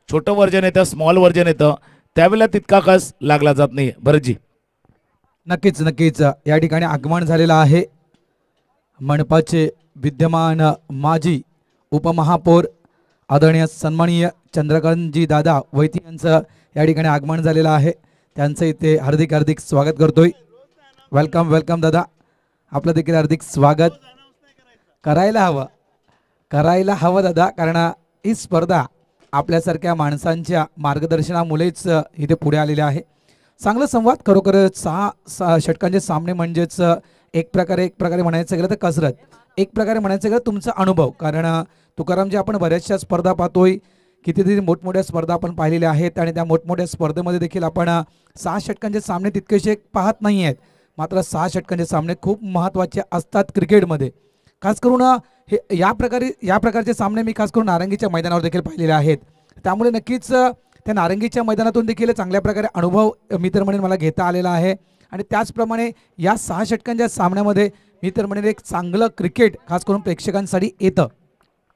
छोटं वर्जन येतं, स्मॉल वर्जन येतं, त्यावेळेला तितका कस लागला जात नाही. भरतजी. नक्कीच नक्कीच या ठिकाणी आगमन झालेलं आहे मनपाचे विद्यमान माजी उपमहापौर आदरणीय सन्माननीय चंद्रकांतजी दादा वैती यांचं या ठिकाणी आगमन झालेलं आहे. त्यांचं इथे हार्दिक हार्दिक स्वागत करतोय. वेलकम वेलकम दादा, आपलं देखील हार्दिक स्वागत. करायला हवं दादा, कारण ही स्पर्धा आपल्यासारख्या माणसांच्या मार्गदर्शनामुळेच इथे पुढे आलेले आहे. चांगला संवाद, खरोखर 6 षटकांचे सामने म्हणजेच एक प्रकारे म्हणायचं गेलं तर कसरत, एक प्रकारे म्हणायचं गेलं तुमचा अनुभव. कारण तुकारामजी, आपण बऱ्याचशा स्पर्धा पाहतोय, कितीतरी मोठमोठ्या स्पर्धा आपण पाहिलेल्या आहेत आणि त्या मोठमोठ्या स्पर्धेमध्ये देखील आपण 6 षटकांचे सामने तितकेसे पाहत नाही आहेत. मात्र 6 षटकांचे सामने खूप महत्त्वाचे असतात क्रिकेटमध्ये. खास करून हे या प्रकारचे सामने मी खास करून नारंगीच्या मैदानावर देखील पाहिलेले आहेत. त्यामुळे नक्कीच त्या नारंगीच्या मैदानातून देखील चांगल्या प्रकारे अनुभव मी तर म्हणेन मला घेता आलेला आहे. आणि त्याचप्रमाणे या 6 षटकांच्या सामन्यामध्ये मी तर म्हणेन एक चांगलं क्रिकेट खास करून प्रेक्षकांसाठी येतं.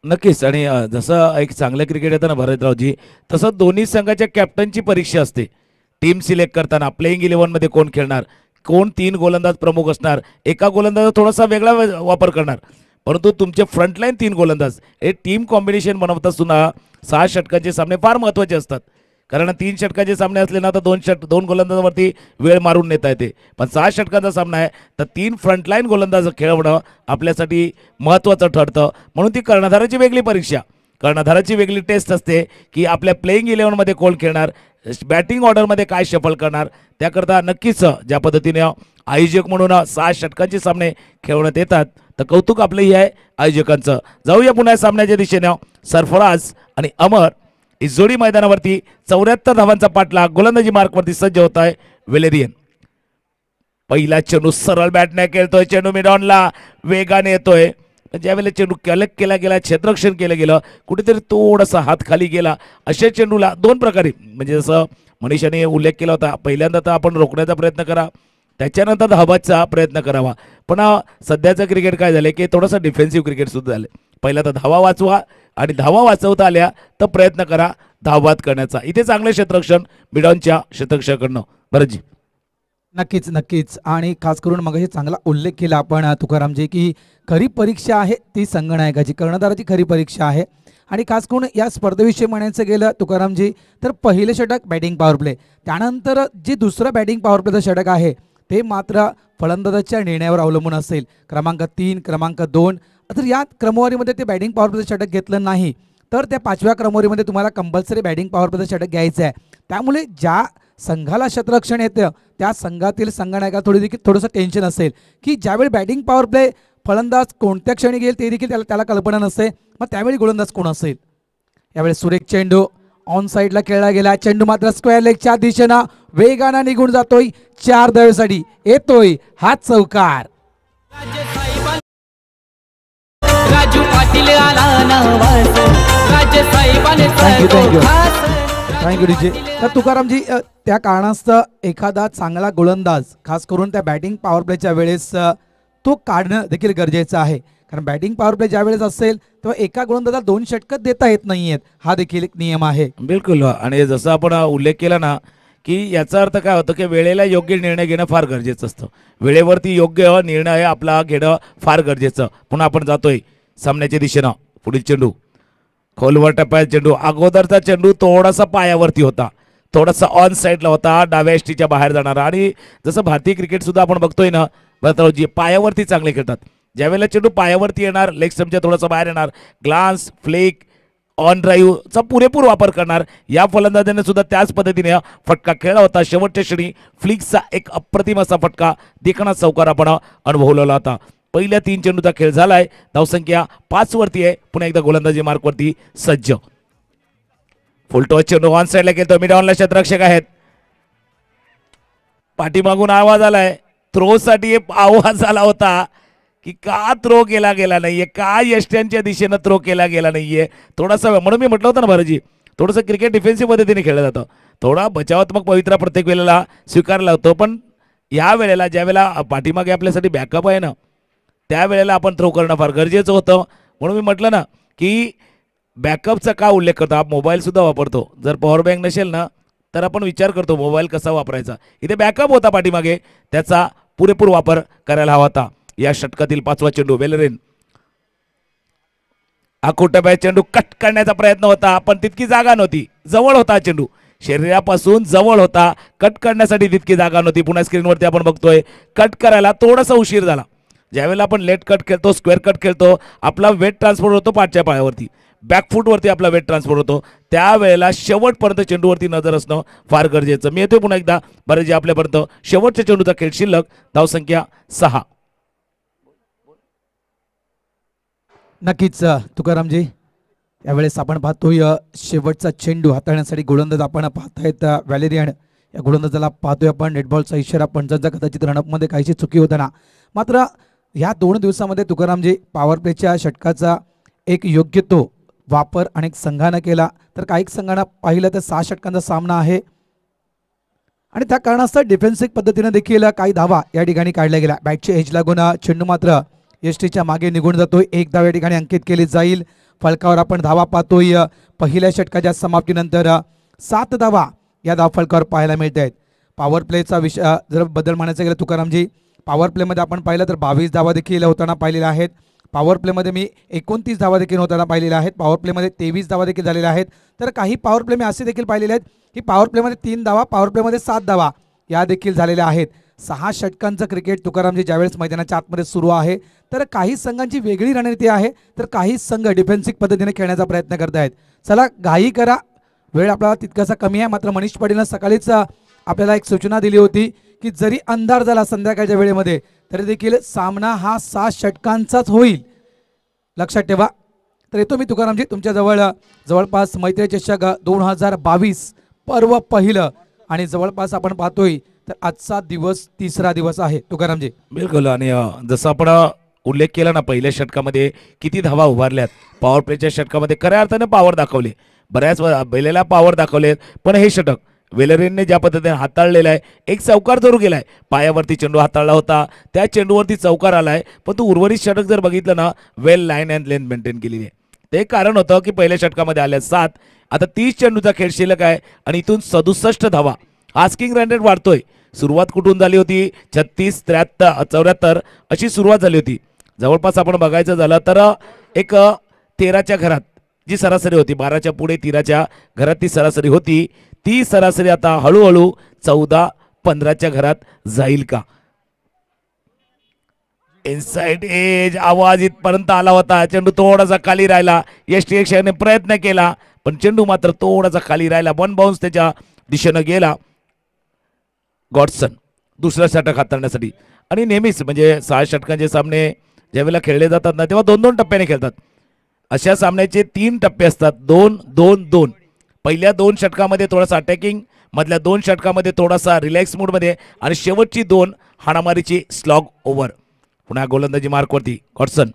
नक्कीच. आणि जसं एक चांगलं क्रिकेट येतं ना भरतरावजी, तसं दोन्ही संघाच्या कॅप्टनची परीक्षा असते. टीम सिलेक्ट करताना प्लेइंग 11मध्ये कोण खेळणार, कोण 3 गोलंदाज प्रमुख असणार, एका गोलंदाज थोडासा वेगळा वापर करणार, परंतु तुमचे फ्रंटलाईन 3 गोलंदाज हे टीम कॉम्बिनेशन बनवत असताना 6 षटकांचे सामने फार महत्त्वाचे असतात. कारण 3 षटकाचे सामने असले ना तर 2 गोलंदाजावरती वेळ मारून नेता येते. पण 6 षटकांचा सामना आहे तर 3 फ्रंटलाईन गोलंदाज खेळवणं आपल्यासाठी महत्त्वाचं ठरतं. म्हणून ती कर्णधाराची वेगळी परीक्षा, कर्णधाराची वेगळी टेस्ट असते की आपल्या प्लेइंग 11मध्ये कोण खेळणार, बॅटिंग ऑर्डरमध्ये काय शफल करणार. त्याकरता नक्कीच ज्या पद्धतीने आयोजक म्हणून 6 षटकांचे सामने खेळवण्यात येतात तर कौतुक आपलंही आहे आयोजकांचं. जाऊया पुन्हा सामन्याच्या दिशेने. सरफराज आणि अमर ही जोडी मैदानावरती 74 धावांचा पाठलाग, गोलंदाजी मार्कवरती सज्ज होत आहे वेलेरियन. पहिला चेंडू सरळ बॅटने खेळतोय, चेंडू मिडॉनला वेगाने येतोय. ज्यावेळेला चेंडू कलेक्ट केला गेला, क्षेत्ररक्षण केलं गेलं, कुठेतरी थोडासा हात खाली गेला, अशा चेंडूला 2 प्रकारे, म्हणजे जसं मनीषाने उल्लेख केला होता, पहिल्यांदा तर आपण रोखण्याचा प्रयत्न करा, त्याच्यानंतर धावाचा प्रयत्न करावा. पण सध्याचं क्रिकेट काय झालं की थोडंसं डिफेन्सिव्ह क्रिकेट सुद्धा झालं. पहिला तर धावा वाचवा आणि धावा वाचवता आल्या तर प्रयत्न करा धावबाद करण्याचा. इथे चांगलं क्षेत्ररक्षण मिडॉनच्या क्षेत्ररक्षकाकडनं. भरतजी. नक्कीच नक्कीच. आणि खास करून मगाशी चांगला उल्लेख केला आपण तुकारामजी की खरी परीक्षा आहे ती संगणकाची, कर्णधाराची खरी परीक्षा आहे. आणि खास करून या स्पर्धेविषयी म्हणायचं गेलं तुकारामजी तर पहिले षटक बॅटिंग पॉवर प्ले, त्यानंतर जे दुसरं बॅटिंग पॉवर प्लेचं षटक आहे ते मात्र फलंदाजाच्या निर्णयावर अवलंबून असेल. क्रमांक 3, क्रमांक 2, तर या क्रमवारीमध्ये ते बॅटिंग पॉवर प्लेचं षटक घेतलं नाही तर त्या 5व्या क्रमवारीमध्ये तुम्हाला कंपल्सरी बॅटिंग पॉवर प्लेचं षटक घ्यायचं आहे. त्यामुळे ज्या संघाला क्षेत्ररक्षण येतं त्या संघातील संघनायकाला थोडंसं टेन्शन असेल की ज्यावेळी बॅटिंग पॉवर प्ले फलंदाज कोणत्या क्षणी घेईल ते देखील त्याला कल्पना नसते, मग त्यावेळी गोलंदाज कोण असेल. यावेळी सुरेख चेंडू ऑन साईडला खेळला गेला, चेंडू मात्र स्क्वेअर लेगच्या दिशेनं वेगानं निघून जातोय, 4 धावेसाठी येतोय हा चौकार. राजू पाटील आला नावास, राजे साहेबाने थँक्यू डीजे. तर तुकारामजी त्या कारणास्तव एखादा चांगला गोलंदाज खास करून त्या बॅटिंग पॉवर प्लेच्या वेळेस तो काढणं देखील गरजेचं आहे. कारण बॅटिंग पॉवर प्ले ज्या वेळेस असेल तेव्हा एका गोलंदाजाला 2 षटकं देता येत नाहीयेत, हा देखील एक नियम आहे. बिलकुल. आणि जसं आपण उल्लेख केला ना की याचा अर्थ काय होतं की वेळेला योग्य निर्णय घेणं फार गरजेचं असतं. वेळेवरती योग्य निर्णय आपला घेणं फार गरजेचं. पुन्हा आपण जातोय सामन्याच्या दिशेनं. पुढील चेंडू खोलवर टप्प्यात चेंडू, अगोदरचा चेंडू थोडासा पायावरती होता, थोडासा ऑन साईडला होता, डाव्या एसटीच्या बाहेर जाणार. आणि जसं भारतीय क्रिकेट सुद्धा आपण बघतोय ना भरतरावजी, पायावरती चांगले खेळतात. ज्यावेळेला चेंडू पायावरती येणार, लेग स्टंपच्या थोडंसं बाहेर येणार, ग्लान्स, फ्लेक, ऑन ड्राईव्हचा पुरेपूर वापर करणार. या फलंदाजाने सुद्धा त्याच पद्धतीने फटका खेळला होता. शेवटच्या क्षणी फ्लिक्सचा एक अप्रतिम असा फटका देखणा चौकार आपण अनुभवलेला होता. पहिल्या 3 चेंडूचा खेळ झालाय, धावसंख्या 5 वरती आहे. पुन्हा एकदा गोलंदाजी मार्कवरती सज्ज. फुलटॉस चेंडू ऑन साईडला गेलो, मिडॉनला क्षेत्ररक्षक आहेत. पाठीमागून आवाज आलाय, थ्रो साठी आवाज आला होता की का थ्रो केला गेला नाहीये, का यष्ट्यांच्या दिशेनं थ्रो केला गेला नाहीये. थोडासा म्हणून मी म्हटलं होतं ना भरतजी, थोडंसं क्रिकेट डिफेन्सिव्ह पद्धतीने खेळलं जातं, थोडा बचावात्मक पवित्रा प्रत्येक वेळेला स्वीकारला होतो. पण या वेळेला ज्या वेळेला पाठीमागे आपल्यासाठी बॅकअप आहे ना त्यावेळेला आपण थ्रो करणं फार गरजेचं होतं. म्हणून मी म्हटलं ना की बॅकअपचा का उल्लेख करतो. आपण मोबाईलसुद्धा वापरतो. जर पॉवर बँक नसेल ना तर आपण विचार करतो मोबाईल कसा वापरायचा. इथे बॅकअप होता पाठीमागे, त्याचा पुरेपूर वापर करायला हवा होता. या षटकातील 5वा चेंडू वेलरेन आखोटा चेंडू कट करण्याचा प्रयत्न होता, पण तितकी जागा नव्हती. जवळ होता चेंडू, शरीरापासून जवळ होता, कट करण्यासाठी तितकी जागा नव्हती. पुन्हा स्क्रीनवरती आपण बघतोय कट करायला थोडासा उशीर झाला. ज्यावेळेला आपण लेट कट खेळतो, स्क्वेअर कट खेळतो, आपला वेट ट्रान्सफर होतो पाठच्या पायावरती, बॅकफूटवरती आपला वेट ट्रान्सफर होतो. त्यावेळेला शेवटपर्यंत चेंडूवरती नजर असणं फार गरजेचं. मी येतोय पुन्हा एकदा बरेच आपल्यापर्यंत. शेवटच्या चेंडूचा खेळ शिल्लक, धावसंख्या 6. नक्कीच तुकारामजी, यावेळेस आपण पाहतोय शेवटचा चेंडू हाताळण्यासाठी गोलंदाज आपण पाहतायत व्हॅलेरियन. या गोलंदाजाला पाहतोय आपण नेटबॉलचा इशारा, पंचांचा कदाचित रनअपमध्ये काहीशी चुकी होताना. मात्र ह्या 2 दिवसामध्ये तुकारामजी पॉवर प्लेच्या षटकाचा एक योग्य तो वापर अनेक संघानं केला, तर काही संघांना पाहिलं तर 6 षटकांचा सामना आहे आणि त्या कारणास्तव डिफेन्सिव्ह पद्धतीने देखील काही धावा या ठिकाणी काढल्या गेल्या. बॅटची एज लागून चेंडू मात्र एसटीच्या मागे निघून जातोय. 1 धाव या ठिकाणी अंकित केली जाईल. फलकावर आपण धावा पाहतोय. पहिल्या षटकाच्या समाप्तीनंतर 7 धावा या धाव फलकावर पाहायला मिळत आहेत. पॉवर प्लेचा विषय जर बदल म्हणायचं गेलं तुकारामजी, पॉवर प्लेमध्ये आपण पाहिलं तर 22 धावा देखील होताना पाहिलेल्या आहेत. पॉवर प्लेमध्ये मी 29 धावा देखील होताना पाहिलेल्या आहेत. पॉवर प्लेमध्ये 23 धावा देखील झालेल्या आहेत. तर काही पॉवर प्ले मी असे देखील पाहिलेले आहेत की पॉवर प्लेमध्ये 3 धावा, पॉवर प्लेमध्ये 7 धावा या देखील झालेल्या आहेत. 6 षटकांचं क्रिकेट तुकारामजी ज्यावेळेस मैदानाच्या आतमध्ये सुरू आहे, तर काही संघांची वेगळी रणनीती आहे, तर काही संघ डिफेन्सिव्ह पद्धतीने खेळण्याचा प्रयत्न करत आहेत. चला घाई करा, वेळ आपल्याला तितकासा कमी आहे. मात्र मनीष पाटीलनं सकाळीच आपल्याला एक सूचना दिली होती की जरी अंधार झाला संध्याकाळच्या वेळेमध्ये तरी देखील सामना हा 6 षटकांचाच होईल, लक्षात ठेवा. तर येतो मी तुकारामजी तुमच्या जवळपास मैत्री चषक 2022 पर्व पहिलं आणि जवळपास आपण पाहतोय तर आजचा दिवस 3रा दिवस आहे तुकारामजी. बिलकुल. आणि जसं आपण उल्लेख केला ना, पहिल्या षटकामध्ये किती धावा उभारल्यात, पॉवर प्लेच्या षटकामध्ये खऱ्या अर्थाने पॉवर दाखवले, बऱ्याच वेळेला पॉवर दाखवलेत. पण हे षटक वेलरेनने ज्या पद्धतीने हाताळलेलं आहे, एक चौकार जरूर गेलाय, पायावरती चेंडू हाताळला होता, त्या चेंडूवरती चौकार आलाय. पण तो उर्वरित षटक जर बघितलं ना, वेल लाईन अँड लेंथ मेंटेन केलेली आहे. ते कारण होतं की पहिल्या षटकामध्ये आल्या 7, आता 30 चेंडूचा खेळ शिल्लक आहे आणि इथून 67 धावा. आस्किंग रन रेट वाढतोय. सुरुवात कुठून झाली होती, 36, 73, 74 अशी सुरुवात झाली होती. जवळपास आपण बघायचं झालं तर एक 13च्या घरात जी सरासरी होती, 12च्या पुढे 13च्या घरात ती सरासरी होती, ती सरासरी आता हळूहळू 14-15च्या घरात जाईल का. इनसाइड एज आवाज इथपर्यंत आला होता, चेंडू थोडासा खाली राहिला. एसटी एक्शनने प्रयत्न केला पण चेंडू मात्र थोडासा खाली राहिला. 1 बाउन्स त्याच्या दिशेनं गेला. गॉडसन दुसरा षटक हाताळण्यासाठी. आणि नेहमीच म्हणजे 6 षटकांचे सामने ज्यावेळेला खेळले जातात ना, तेव्हा 2-2 टप्प्याने खेळतात. अशा सामन्याचे 3 टप्पे असतात, 2-2-2. पहिल्या 2 षटकामध्ये थोडासा अटॅकिंग, मधल्या 2 षटकामध्ये थोडासा रिलॅक्स मूडमध्ये आणि शेवटची 2 हाणामारीची स्लॉग ओव्हर. पुन्हा गोलंदाजी मार्कवरती गॉडसन.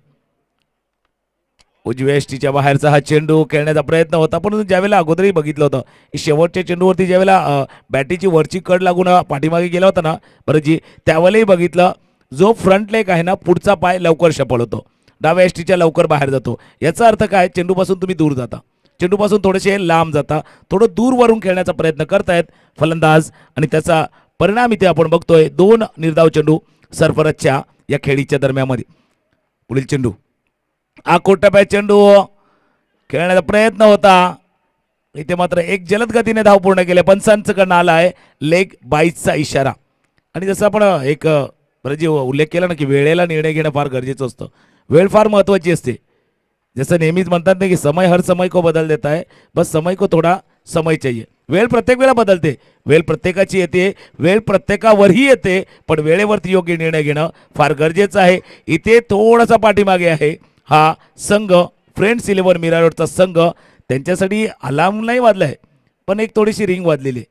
उजव्या एसटीच्या बाहेरचा हा चेंडू खेळण्याचा प्रयत्न होता, पण ज्यावेळेला अगोदरही बघितलं होतं की शेवटच्या चेंडूवरती ज्यावेळेला बॅटीची वरची कड लागून पाठीमागे गेला होता ना बरंजी, त्यावेळेलाही बघितलं जो फ्रंट लेग आहे ना, पुढचा पाय लवकर सफल होतो, डाव्या एसटीच्या लवकर बाहेर जातो. याचा अर्थ काय, चेंडूपासून तुम्ही दूर जाता, चेंडूपासून थोडेसे लांब जाता, थोडं दूरवरून खेळण्याचा प्रयत्न करतायत फलंदाज आणि त्याचा परिणाम इथे आपण बघतोय. 2 निर्धाव चेंडू सरफराजच्या या खेळीच्या दरम्यानमध्ये. पुढील चेंडू आकोटप्या चेंडू खेळण्याचा प्रयत्न होता, इथे मात्र एक जलद गतीने धाव पूर्ण केले. पंचांकडनं आला आहे लेग बाईटचा इशारा. आणि जसं आपण एक जे उल्लेख केला ना की वेळेला निर्णय घेणं फार गरजेचं असतं, वेळ फार महत्त्वाची असते. जसं नेहमीच म्हणतात ना की समय हर समय को बदल देता है, बस समय को थोडा समय चाहिए. वेळ प्रत्येक वेळा बदलते, वेळ प्रत्येकाची येते, वेळ प्रत्येकावरही येते, पण वेळेवरती योग्य निर्णय घेणं फार गरजेचं आहे. इथे थोडासा पाठीमागे आहे हा संघ, फ्रेंड्स 11 मीरा रोडचा संघ. त्यांच्यासाठी अलार्म नाही वाजलाय पण एक थोडीशी रिंग वाजलेली,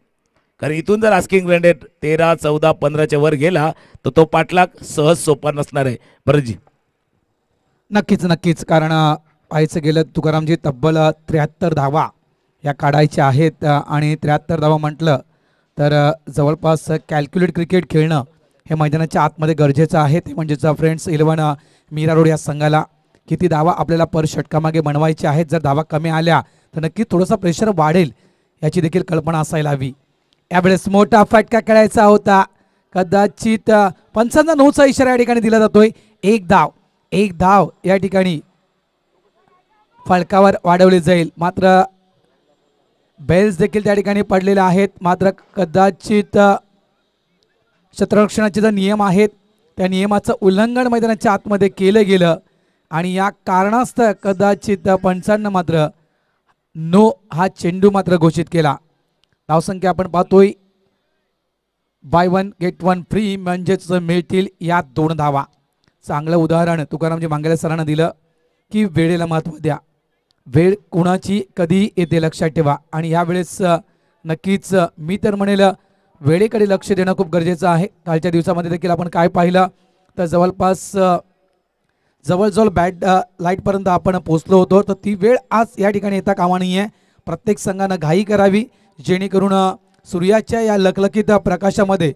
कारण इथून जर आस्किंग रन रेट 13, 14, 15च्या वर गेला तर तो पाठलाग सहज सोपा नसणार आहे. बरंजी नक्कीच, कारण पाहायचं गेलं तुकारामजी तब्बल 73 धावा या काढायच्या आहेत आणि 73 धावा म्हटलं तर जवळपास कॅल्क्युलेट क्रिकेट खेळणं हे मैदानाच्या आतमध्ये गरजेचं आहे. ते म्हणजेच फ्रेंड्स 11 मीरा रोड या संघाला किती धावा आपल्याला पर षटकामागे बनवायचे आहेत. जर धावा कमी आल्या तर नक्कीच थोडासा प्रेशर वाढेल याची देखील कल्पना असायला हवी. यावेळेस मोठा फटका खेळायचा होता. कदाचित पंचांचा नऊचा इशारा या ठिकाणी दिला जातोय. एक धाव या ठिकाणी फलकावर वाढवली जाईल. मात्र बेल्स देखील त्या ठिकाणी पडलेले आहेत. मात्र कदाचित क्षेत्ररक्षणाचे जे नियम आहेत त्या नियमाचं उल्लंघन मैदानाच्या आतमध्ये केलं गेलं आणि या कारणास्तव कदाचित पंचांना मात्र नो हा चेंडू मात्र घोषित केला. धावसंख्या आपण पाहतोय by one get one free म्हणजेच मिळतील या 2 धावा. चांगलं उदाहरण तुकारामजी मांगेले सरांना दिलं की वेळेला महत्त्व द्या. वेळ कुणाची कधी येते लक्षात ठेवा. आणि यावेळेस नक्कीच मी तर म्हणेल वेळेकडे लक्ष देणं खूप गरजेचं आहे. कालच्या दिवसामध्ये देखील आपण काय पाहिलं तर जवळपास जवळजवळ बॅट लाईटपर्यंत आपण पोचलो होतो. तर ती वेळ आज या ठिकाणी येता कामा नये. प्रत्येक संघानं घाई करावी जेणेकरून सूर्याच्या या लखलखीत प्रकाशामध्ये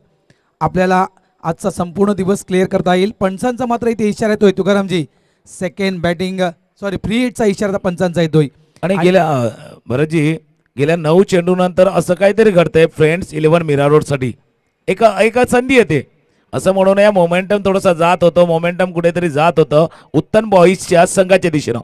आपल्याला आजचा संपूर्ण दिवस क्लिअर करता येईल. पंचांचा मात्र इथे इशारा येतोय तुकारामजी. सेकंड बॅटिंग फ्री हिटचा इशारा पंचांचा येतोय. आणि भरतजी गेल्या 9 चेंडूनंतर असं काहीतरी घडतंय फ्रेंड्स 11 मीरा रोडसाठी. एका संधी येते असं म्हणून या मोमेंटम थोडंसं जात होतं. मोमेंटम कुठेतरी जात होतं उत्तम बॉईजच्या संघाच्या दिशेनं.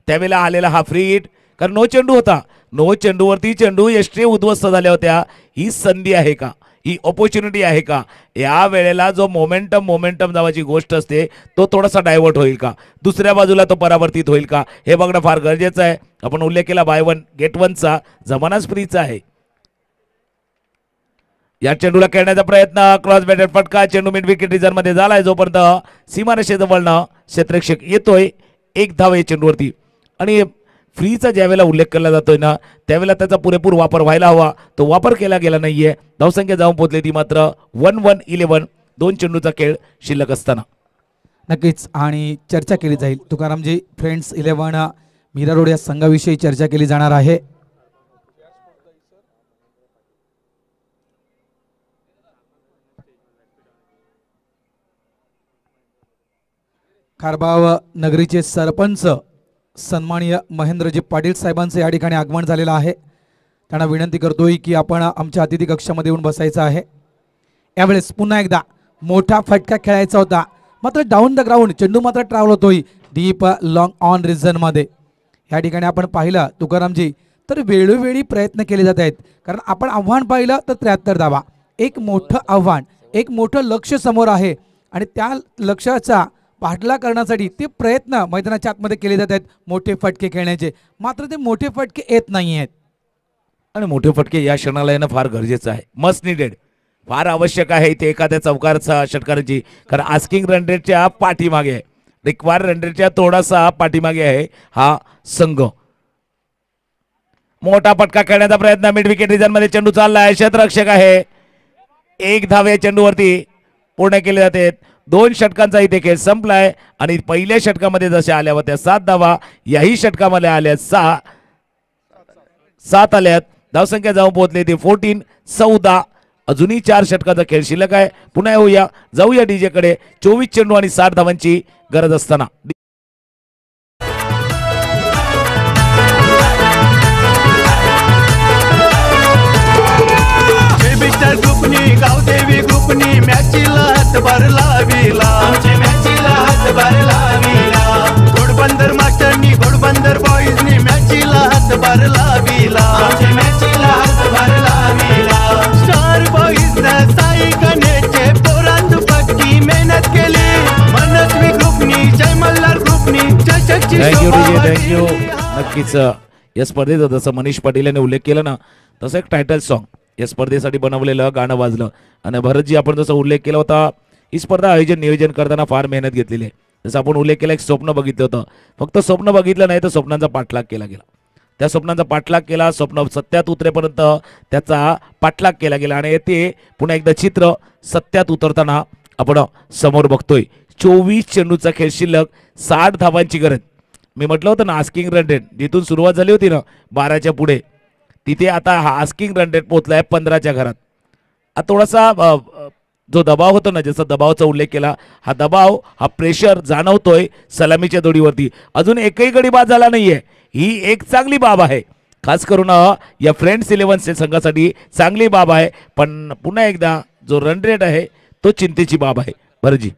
त्यावेळेला आलेला हा फ्री हिट कारण 9 चेंडू होता. 9 चेंडूवरती चेंडू यष्टी उद्ध्वस्त झाल्या होत्या. ही संधी आहे का, ही ऑपॉर्च्युनिटी आहे का? या वेळेला जो मोमेंटम नावाची गोष्ट असते तो थोडासा डायव्हर्ट होईल का, दुसऱ्या बाजूला तो परावर्तित होईल का, हे बघणं फार गरजेचं आहे. आपण उल्लेख केला बाय वन गेट वनचा जमानाच फ्रीचा आहे. या चेंडूला खेळण्याचा प्रयत्न क्रॉस बॅटेड फटका. चेंडू मिड विकेट रिझन मध्ये झालाय. जोपर्यंत सीमारेषेजवळनं क्षेत्ररक्षक येतोय 1 धाव या चेंडूवरती. आणि फ्रीचा ज्यावेळेला उल्लेख केला जातोय ना त्यावेळेला त्याचा पुरेपूर वापर व्हायला हवा. तो वापर केला गेला नाहीये. धावसंख्या जाऊन पोहोचली ती मात्र 1-1-11. 2 चेंडूचा खेळ शिल्लक असताना. नक्कीच आणि चर्चा केली जाईल तुकारामजी. फ्रेंड्स 11 मीरा रोड या संघाविषयी चर्चा केली जाणार आहे. खारबाव नगरीचे सरपंच सन्माननीय महेंद्रजी पाटील साहेबांचं या ठिकाणी आगमन झालेलं आहे. त्यांना विनंती करतोय की आपण आमच्या अतिथी कक्षामध्ये येऊन बसायचं आहे. यावेळेस पुन्हा एकदा मोठा फटका खेळायचा होता. मात्र डाऊन द ग्राउंड चेंडू मात्र ट्रॅव्हल होतोय डीप लॉंग ऑन रिझन मध्ये. या ठिकाणी आपण पाहिलं तुकारामजी तर वेळोवेळी प्रयत्न केले जात आहेत. कारण आपण आव्हान पाहिलं तर 73 धावा. एक मोठं आव्हान, एक मोठं लक्ष समोर आहे आणि त्या लक्ष्याचा पाठलाग करण्यासाठी ते प्रयत्न मैदानाच्या आतमध्ये केले जात आहेत मोठे फटके खेळण्याचे. मात्र ते मोठे फटके येत नाही आहेत. आणि मोठे फटके या क्षणाला येणं फार गरजेचं आहे. मस्ट निडेड, फार आवश्यक आहे ते एखाद्या चौकारचा षटकाराची. कारण आस्किंग रन रेटच्या पाठीमागे आहे, रिक्वायर रन रेटच्या थोडासा पाठीमागे आहे हा संघ. मोठा फटका खेळण्याचा प्रयत्न मिड विकेट रिजन मध्ये चेंडू चाललाय. क्षेत्ररक्षक आहे. 1 धाव या चेंडूवरती पूर्ण केले जाते. 2 षटकांचा इथे खेळ संपलाय. आणि पहिल्या षटकामध्ये जशा आल्या होत्या 7 धावा, याही षटकामध्ये आल्या 7 आल्यात. धावसंख्या जाऊन पोहोचली ती 14-14. अजूनही 4 षटकाचा खेळ शिल्लक आहे. पुन्हा जाऊया डीजे कडे. 24 चेंडू आणि 60 धावांची गरज असताना ग्रुपनी गावदेवी ग्रुपनी मॅचीला हातभार लाविला. मॅचीला हातभार लाविला. घोडबंदर मास्टरनी घोडबंदर बॉईजनी मॅचीला हातभार लाविला. मॅचीला हातभार लाविला. स्टार बॉईजनं साई गणेशचे पोरांदू पक्की मेहनत केली. मनस्वी ग्रुपनी जय मल्हार ग्रुपनी चषकची थँक्यू. नक्कीच या स्पर्धेचा जसं मनीष पाटील यांनी उल्लेख केला ना तसं एक टायटल सॉन्ग या स्पर्धेसाठी बनवलेलं गाणं वाजलं. आणि भरतजी आपण जसं उल्लेख केला होता ही स्पर्धा नियोजन करताना फार मेहनत घेतलेली आहे. जसं आपण उल्लेख केला एक स्वप्न बघितलं होतं. फक्त स्वप्न बघितलं नाही तर स्वप्नांचा पाठलाग केला गेला. त्या स्वप्नांचा पाठलाग केला. स्वप्न सत्यात उतरेपर्यंत त्याचा पाठलाग केला गेला. आणि येथे पुन्हा एकदा चित्र सत्यात उतरताना आपण समोर बघतोय. 24 चेंडूचा खेळ शिल्लक, 60 धावांची गरज. मी म्हटलं होतं ना आस्किंग रन रेट जिथून सुरुवात झाली होती ना 12च्या पुढे, तिथे आता हा आस्किंग रन रेट पोहोचलाय 15च्या घरात. थोडासा जो दबाव होतो ना, जसा दबावाचा उल्लेख केला, हा दबाव हा प्रेशर जाणवतोय सलामीच्या जोडीवरती. अजून एकही गडी बाद झाला नाहीये, ही एक चांगली बाब आहे. खास करून या फ्रेंड्स 11 संघासाठी चांगली बाब आहे. पण पुन्हा एकदा जो रन रेट आहे तो चिंतेची बाब आहे. भरजी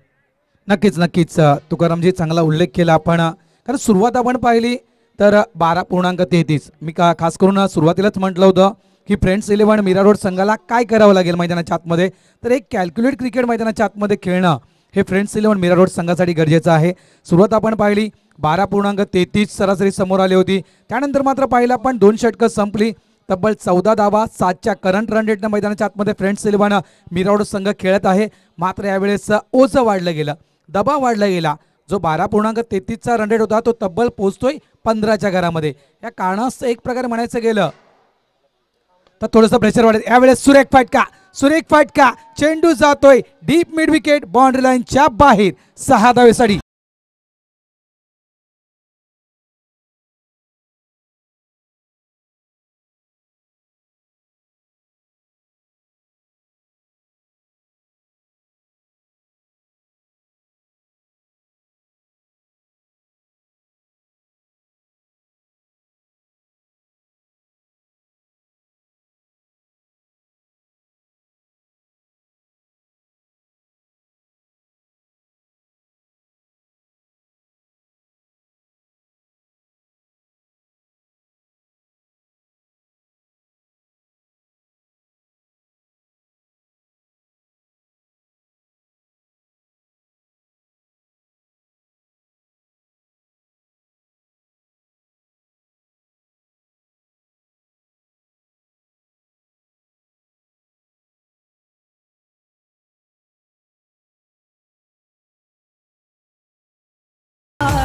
नक्कीच नक्कीच तुकारामजी चांगला उल्लेख केला आपण. कारण सुरुवात आपण पाहिली तर 12.33. मी खास करून सुरुवातीलाच म्हटलं होतं की फ्रेंड्स 11 मीरा रोड संघाला काय करावं लागेल मैदानाच्या आतमध्ये, तर एक कॅल्क्युलेट क्रिकेट मैदानाच्या आतमध्ये खेळणं हे फ्रेंड्स 11 मीरा रोड संघासाठी गरजेचं आहे. सुरुवात आपण पाहिली 12.33 सरासरी समोर आली होती. त्यानंतर मात्र पाहिलं आपण 2 षटकं संपली, तब्बल 14 धावा 7च्या करंट रन रेटनं मैदानाच्या आतमध्ये फ्रेंड्स 11 मीरा रोड संघ खेळत आहे. मात्र यावेळेस ओझं वाढलं गेलं, दबाव वाढला गेला. जो 12.33चा रन रेट होता तो तब्बल पोहोचतोय 15च्या घरामध्ये. या कारणास एक प्रकारे म्हणायचं गेलं तर थोडंसं प्रेशर वाढेल. यावेळेस सुरेख फटका चेंडू जातोय डीप मिड विकेट बाउंड्री लाईनच्या बाहेर. 6 धावेसाठी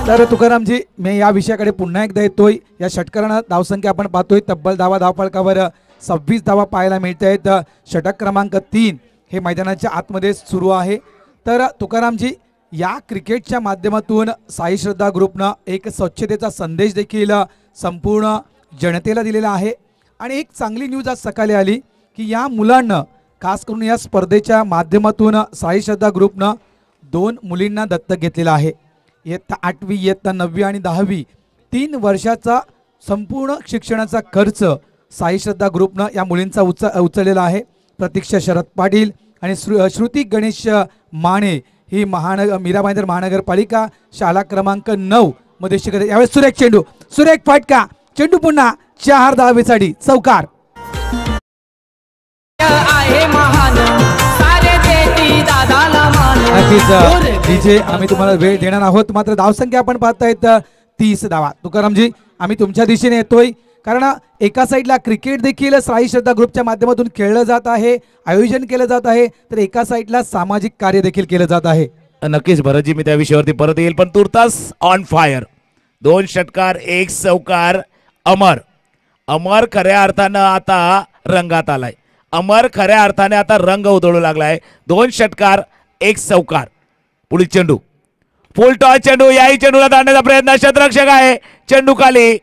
तर तुकारामजी मी या विषयाकडे पुन्हा एकदा येतोय. या षटकांना धावसंख्या आपण पाहतोय तब्बल धावफलकावर 26 धावा पाहायला मिळत आहेत. षटक क्रमांक 3 हे मैदानाच्या आतमध्ये सुरू आहे. तर तुकारामजी या क्रिकेटच्या माध्यमातून साई श्रद्धा ग्रुपनं एक स्वच्छतेचा संदेश देखील संपूर्ण जनतेला दिलेला आहे. आणि एक चांगली न्यूज आज सकाळी आली की या मुलांना खास करून या स्पर्धेच्या माध्यमातून साई श्रद्धा ग्रुपनं 2 मुलींना दत्तक घेतलेलं आहे. इयत्ता 8वी, इयत्ता 9वी आणि 10वी 3 वर्षाचा संपूर्ण शिक्षणाचा खर्च साई श्रद्धा ग्रुपनं या मुलींचा उचललेला आहे. प्रतीक्षा शरद पाटील आणि श्रुती गणेश माने ही मीरा भाईंदर महानगरपालिका शाळा क्रमांक 9 मध्ये शिकत. यावेळेस सुरेख फटका चेंडू पुन्हा 4 धावेसाठी चौकार. आहे महान सारे देती दादाला मान. नक्कीच डीजे आम्ही तुम्हाला वेळ देणार आहोत. मात्र धावसंख्या आपण पाहतायत 30 धावा. तुकारामजी आम्ही तुमच्या दिशेने येतोय कारण एका साईडला क्रिकेट देखील साई श्रद्धा ग्रुपच्या माध्यमातून खेळलं जात आहे, आयोजन केलं जात आहे, तर एका साईडला सामाजिक कार्य देखील केलं जात आहे. नक्कीच भरतजी मी त्या विषयावरती परत येईल. पण तुर्तास ऑन फायर 2 षटकार 1 चौकार. अमर खऱ्या अर्थानं आता रंगात आलाय. अमर खऱ्या अर्थाने आता रंग उधळू लागलाय. 2 षटकार 1 चौकार. पुढील चेंडू फुल टॉस चेंडू. याही चेंडूला दांडण्याचा प्रयत्न, क्षेत्ररक्षक आहे, चेंडू खाली.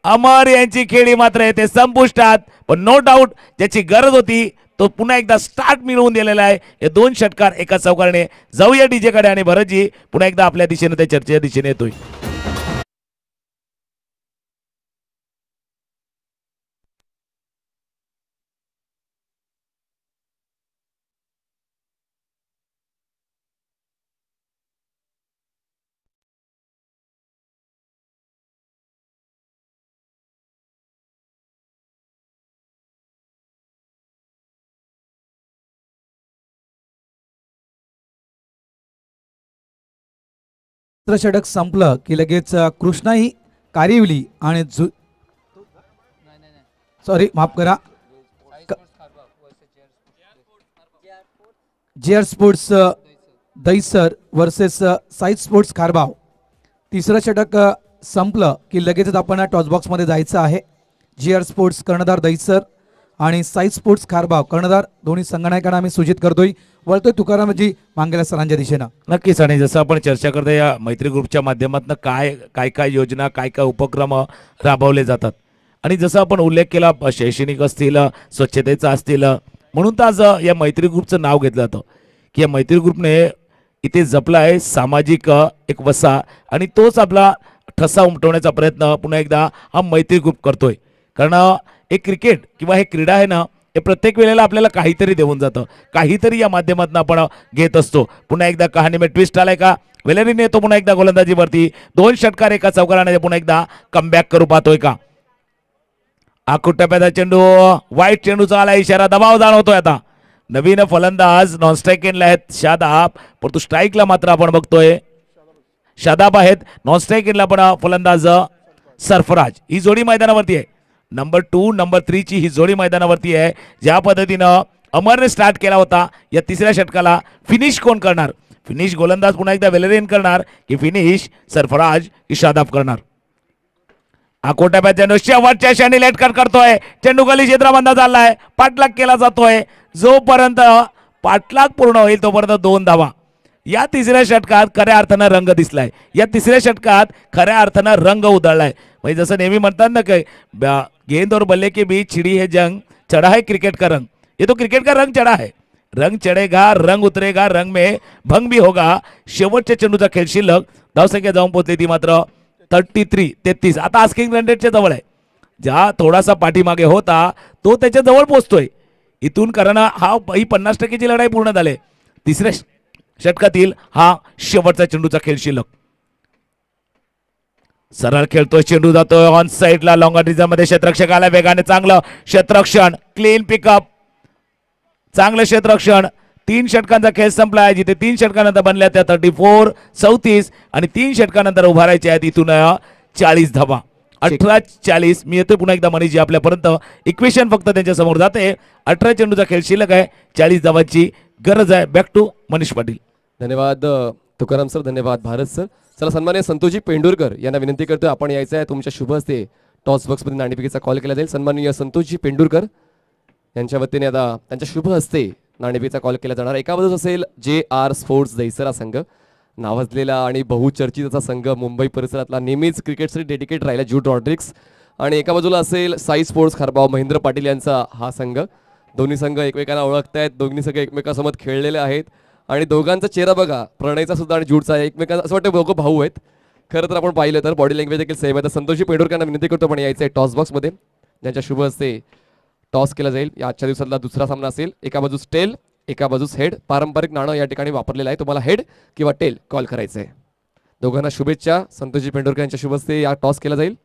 अमर यांची खेळी मात्र येते संपुष्टात. पण नो डाऊट ज्याची गरज होती तो पुन्हा एकदा स्टार्ट मिळवून दिलेला आहे. हे 2 षटकार 1 चौकारने. जाऊया डीजे कडे आणि भरतजी पुन्हा एकदा आपल्या दिशेने त्या चर्चेच्या दिशेने येतोय. षटक संपलं की लगेच कृष्णाही कारिवली आणि माफ करा JR sports Dahisar versus Sai sports Kharbav. तिसरं षटक संपलं की लगेचच आपण टॉस बॉक्स मध्ये जायचं आहे. जेआर स्पोर्ट्स कर्णधार दहिसर आणि साई स्पोर्ट्स खारबाव कर्णधार दोन्ही संघनायकांना आम्ही सूचित करतोय. वळतोय तुकारामजी मांगेला सरांच्या दिशेनं. नक्कीच. आणि जसं आपण चर्चा करतो या मैत्री ग्रुपच्या माध्यमातून काय योजना काय उपक्रम राबवले जातात आणि जसं आपण उल्लेख केला शैक्षणिक असतील, स्वच्छतेचं असतील, म्हणून तर आज या मैत्री ग्रुपचं नाव घेतलं जातं की या मैत्री ग्रुपने इथे जपला आहे सामाजिक एक वसा आणि तोच आपला ठसा उमटवण्याचा प्रयत्न पुन्हा एकदा हा मैत्री ग्रुप करतोय. कारण एक क्रिकेट किंवा हे क्रीडा आहे ना, हे प्रत्येक वेळेला आपल्याला काहीतरी देऊन जातं, काहीतरी या माध्यमातून आपण घेत असतो. पुन्हा एकदा कहाणी में ट्विस्ट आलाय का, वेलेरीने येतो पुन्हा एकदा गोलंदाजीवरती, 2 षटकार एका चौकाराने पुन्हा एकदा कमबॅक करू पाहतोय का. आखूट टप्प्याचा चेंडू, वाईट चेंडूचा आला इशारा, दबाव जाणवतोय आता. नवीन फलंदाज नॉन स्ट्राईक एंडला आहेत शादाब, परंतु स्ट्राईकला मात्र आपण बघतोय शादाब आहेत. नॉन स्ट्राईक एंडला पण फलंदाज सरफराज. ही जोडी मैदानावरती आहे. नंबर 2 नंबर 3 ची ही जोडी मैदानावरती आहे. ज्या पद्धतीनं अमरने स्टार्ट केला होता, या तिसऱ्या षटकाला फिनिश कोण करणार? फिनिश गोलंदाज पुन्हा एकदा वेलेरियन करणार की फिनिश सरफराज की शादाब करणार? आखोटा चेंडू शेवटच्या क्षणी लेट कट करतोय. चेंडू गली क्षेत्रामध्ये चाललाय, पाठलाग केला जातोय. जोपर्यंत पाठलाग पूर्ण होईल तोपर्यंत 2 धावा. या तिसऱ्या षटकात खऱ्या अर्थानं रंग दिसलाय. या तिसऱ्या षटकात खऱ्या अर्थानं रंग उधळलाय. म्हणजे जसं नेहमी म्हणतात ना की गेंद और बल्ले के बीच छिड़ी है जंग, चढ़ा है क्रिकेट का रंग. ये तो क्रिकेट का रंग चढ़ा है. रंग चढ़ेगा, रंग उतरेगा, रंग में भंग भी होगा. शेवटच्या चेंडूचा खेळ शिल्लक, धावसंख्या जाऊन पोहोचली ती मात्र 33. आता आस्किंग रन रेटच्या जवळ आहे. ज्या थोडासा पाठीमागे होता तो त्याच्या जवळ पोहोचतोय इथून, कारण ही 50% लढाई पूर्ण झाली. तिसऱ्या षटकातील हा शेवटचा चेंडूचा खेळ शिल्लक. सरळ खेळतोय, चेंडू जातोय ऑन साइडला लॉंग मध्ये, क्षेत्ररक्षकाला वेगाने चांगलं क्षेत्ररक्षण, क्लीन पिकअप, चांगलं क्षेत्ररक्षण. 3 षटकांचा खेळ संपला आहे. जिथे 3 षटकानंतर बनल्या त्या 34 34 आणि 3 षटकानंतर उभारायचे आहेत इथून 40 धावा. 18-40. मी येतोय पुन्हा एकदा मनीषजी आपल्यापर्यंत. इक्वेशन फक्त त्यांच्या समोर जाते. 18 चेंडूचा खेळ शिल्लक आहे, 40 धावांची गरज आहे. Back to Manish Patil. धन्यवाद तुकाराम सर, धन्यवाद भारत सर. चला सन्माननीय संतोषजी पेंडुरकर यांना विनंती करतोय, आपण यायचं आहे. तुमच्या शुभ हस्ते टॉस बॉक्समध्ये नाणेफेकीचा कॉल केला जाईल. सन्माननीय संतोषजी पेंडुरकर यांच्या वतीने आता त्यांच्या शुभ हस्ते नाणेफेकीचा कॉल केला जाणार. एका बाजूस असेल JR स्पोर्ट्स दहिसरा संघ, नावाजलेला आणि बहुचर्चित असा संघ, मुंबई परिसरातला, नेहमीच क्रिकेटसाठी डेडिकेट राहिला जूड रॉड्रिक्स. आणि एका बाजूला असेल साई स्पोर्ट्स खारबाव, महेंद्र पाटील यांचा हा संघ. दोन्ही संघ एकमेकांना ओळखतायत, दोन्ही संघ एकमेकांसोबत खेळलेले आहेत आणि दोघांचा चेहरा बघा, प्रणयचा सुद्धा आणि जूडचा आहे. एकमेकांना असं वाटतं दोघं भाऊ आहेत. खरं तर आपण पाहिलं तर बॉडी लँग्वेज देखील सेम आहे. तर संतोषजी पेंडुरकरांना विनंती करतो पण यायचं आहे टॉस बॉक्समध्ये, ज्यांच्या शुभ हस्ते टॉस केला जाईल. या आजच्या दिवसातला दुसरा सामना असेल. एका बाजूस टेल, एका बाजूस हेड. पारंपरिक नाणं या ठिकाणी वापरलेलं आहे. तुम्हाला हेड किंवा टेल कॉल करायचं आहे. दोघांना शुभेच्छा. संतोषजी पेंडुरकर यांच्या शुभ हस्ते या टॉस केला जाईल.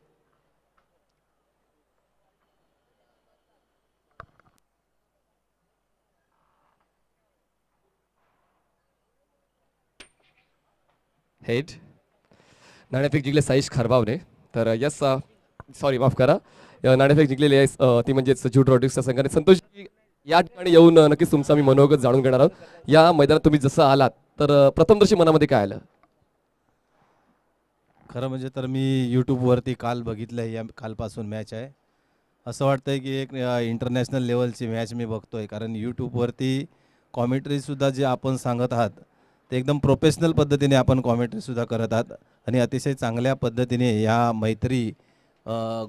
हेड. नाणेफेक जिंकले साईश खारबावने. तर यस सॉरी माफ करा, नाणेफेक जिंकलेली आहे ती म्हणजेच जूड रॉड्रिक्सच्या संघाने. संतोष या ठिकाणी येऊन नक्कीच तुमचा मी मनोगत जाणून घेणार आहोत. या मैदानात तुम्ही जसं आलात तर प्रथमदर्शी मनामध्ये काय आलं? खरं म्हणजे तर मी यूट्यूबवरती काल बघितलं आहे, या कालपासून मॅच आहे. असं वाटतं आहे की एक इंटरनॅशनल लेवलची मॅच मी बघतो आहे. कारण यूट्यूबवरती कॉमेंट्रीसुद्धा जे आपण सांगत आहात ते एकदम प्रोफेशनल पद्धतीने आपण कॉमेंट्रीसुद्धा करत आहात आणि अतिशय चांगल्या पद्धतीने या मैत्री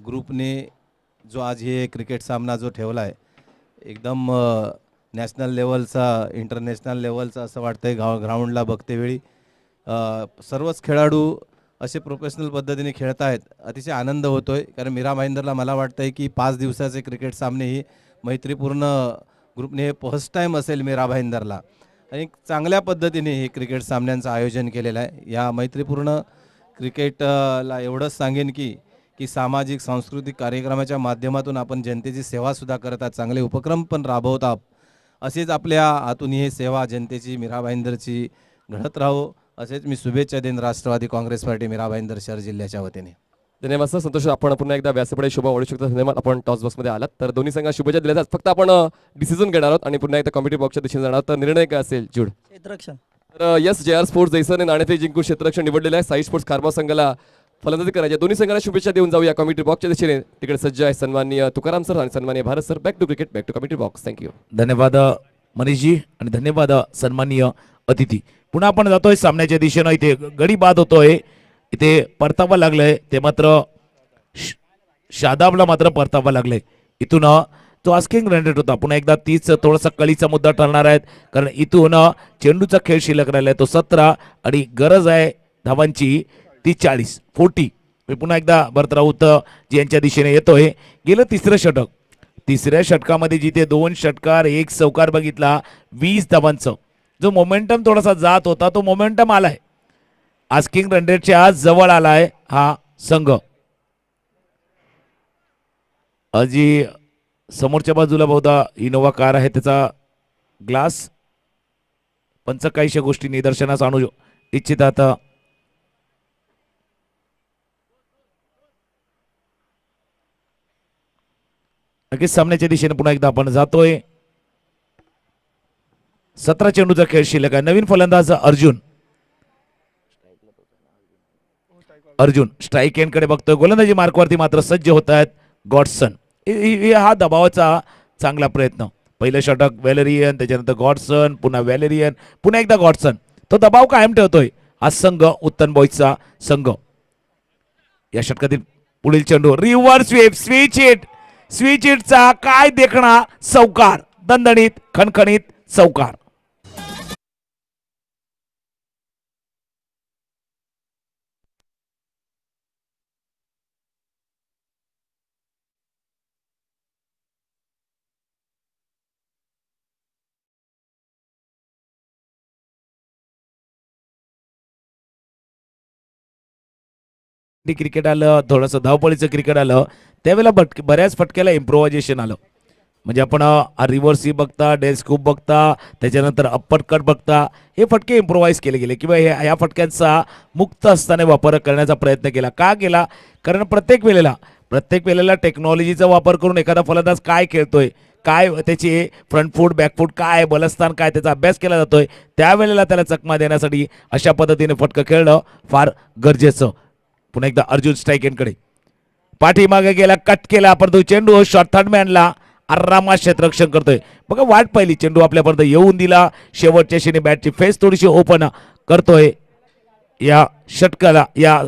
ग्रुपने जो आज हे क्रिकेट सामना जो ठेवला आहे एकदम नॅशनल लेवलचा, इंटरनॅशनल लेवलचा असं वाटतं आहे. ग्राउंडला बघतेवेळी सर्वच खेळाडू असे प्रोफेशनल पद्धतीने खेळत आहेत. अतिशय आनंद होतो आहे. कारण मीरा भाईंदरला मला वाटतं आहे की 5 दिवसाचे क्रिकेट सामने ही मैत्रीपूर्ण ग्रुपने हे फर्स्ट टाईम असेल मीरा भाईंदरला आणि चांगल्या पद्धतीने हे क्रिकेट सामन्यांचं आयोजन केलेलं आहे. या मैत्रीपूर्ण क्रिकेटला एवढंच सांगेन की सामाजिक सांस्कृतिक कार्यक्रमाच्या माध्यमातून आपण जनतेची सेवासुद्धा करत आहात, चांगले उपक्रम पण राबवतात. असेच आपल्या हातून ही सेवा जनतेची, मीरा भाईंदरची घडत राहो असेच मी शुभेच्छा देईन राष्ट्रवादी काँग्रेस पार्टी मीरा भाईंदर शहर जिल्ह्याच्या वतीने. धन्यवाद सर. संतोष, आपण पुन्हा एकदा व्यासपीठावर शोभा वाढू शकतो. धन्यवाद, आपण टॉस बॉक्समध्ये आलात. तर दोन्ही संघात शुभेच्छा दिल्या जातात. फक्त आपण डिसिजन घेणार आहोत आणि पुन्हा एकदा कमिटी बॉक्सच्या दिशेने जाणार आहोत. तर निर्णय काय असेल जूड? क्षेत्ररक्षण. तर यस JR स्पोर्ट्स दहिसरने नाणेफेक जिंकून क्षेत्ररक्षण निवडलेलं आहे. साई स्पोर्ट्स खारबाव संघाला फलंदाजी करायची. दोन्ही संघाला शुभेच्छा देऊन जाऊया कमिटी बॉक्सच्या दिशेने. तिकडे सज्ज आहे सन्माननीय तुकाराम सर आणि सन्माननीय Bharat sir. Back to cricket, back to committee box. Thank you. धन्यवाद मनीषजी आणि धन्यवाद सन्माननीय अतिथी. पुन्हा आपण जातोय सामन्याच्या दिशेनं. इथे गडी बाद होतोय, इथे परतावा लागलंय. ते मात्र शादाबला मात्र परतावा लागलंय. इथून तो आस्किंग रन रेट होता. पुन्हा एकदा तीच थोडासा कळीचा मुद्दा ठरणार आहेत, कारण इथून चेंडूचा खेळ शिल्लक राहिला आहे तो 17 आणि गरज आहे धावांची ती 40. मी पुन्हा एकदा भरत राऊत जी यांच्या दिशेने येतोय. गेलं तिसरं षटक, तिसऱ्या षटकामध्ये जिथे 2 षटकार 1 चौकार बघितला, 20 धावांचं जो मोमेंटम थोडासा जात होता तो मोमेंटम आलाय. आस्किंग रन रेटच्या आज जवळ आलाय हा संघ. अजी समोरच्या बाजूला बहुधा इनोवा कार आहे, त्याचा ग्लास पंच काहीशा गोष्टी निदर्शनास आणू इच्छितात. नक्कीच सामन्याच्या दिशेने पुन्हा एकदा आपण जातोय. 17 चेंडूचा खेळ शिल्लक आहे. नवीन फलंदाज अर्जुन स्ट्राईक एंडकडे बघतोय. गोलंदाजी मार्कवरती मात्र सज्ज होत आहेत गॉडसन. हा दबावाचा चांगला प्रयत्न. पहिलं षटक व्हॅलेरियन, त्याच्यानंतर गॉडसन, पुन्हा व्हॅलेरियन, पुन्हा एकदा गॉडसन. तो दबाव कायम ठेवतोय हा संघ, उत्तन बॉईजचा संघ. या षटकातील पुढील चेंडू रिव्हर्स स्वीप, स्विच हिटचा काय देखणा चौकार, दणदणीत खणखणीत चौकार. क्रिकेट आलं, थोडंसं धावपळीचं क्रिकेट आलं, त्यावेळेला बऱ्याच फटक्याला इम्प्रोव्हायझेशन आलं. म्हणजे आपण रिव्हर्स स्वीप बघता, डेल स्कूप बघता, त्याच्यानंतर अप्पर कट बघता, हे फटके इम्प्रोव्हाइज केले गेले किंवा या फटक्यांचा मुक्त असताना वापर करण्याचा प्रयत्न केला. का केला? कारण प्रत्येक वेळेला टेक्नॉलॉजीचा वापर करून एखादा फलंदाज काय खेळतोय, काय त्याची फ्रंट फूट बॅक फूट काय बलस्थान काय त्याचा अभ्यास केला जातोय, त्यावेळेला त्याला चकमा देण्यासाठी अशा पद्धतीने फटकं खेळणं फार गरजेचं. पुन्हा एकदा अर्जुन स्ट्राईक एंडकडे पाठीमागे गेला, कट केला, परंतु चेंडू शॉर्ट थर्ड मॅनला आरामात क्षेत्ररक्षण करतोय. बघा वाट पाहिली, चेंडू आपल्यापर्यंत येऊन दिला. शेवटच्या क्षणी बॅटची फेस थोडीशी ओपन करतोय. या षटकाला, या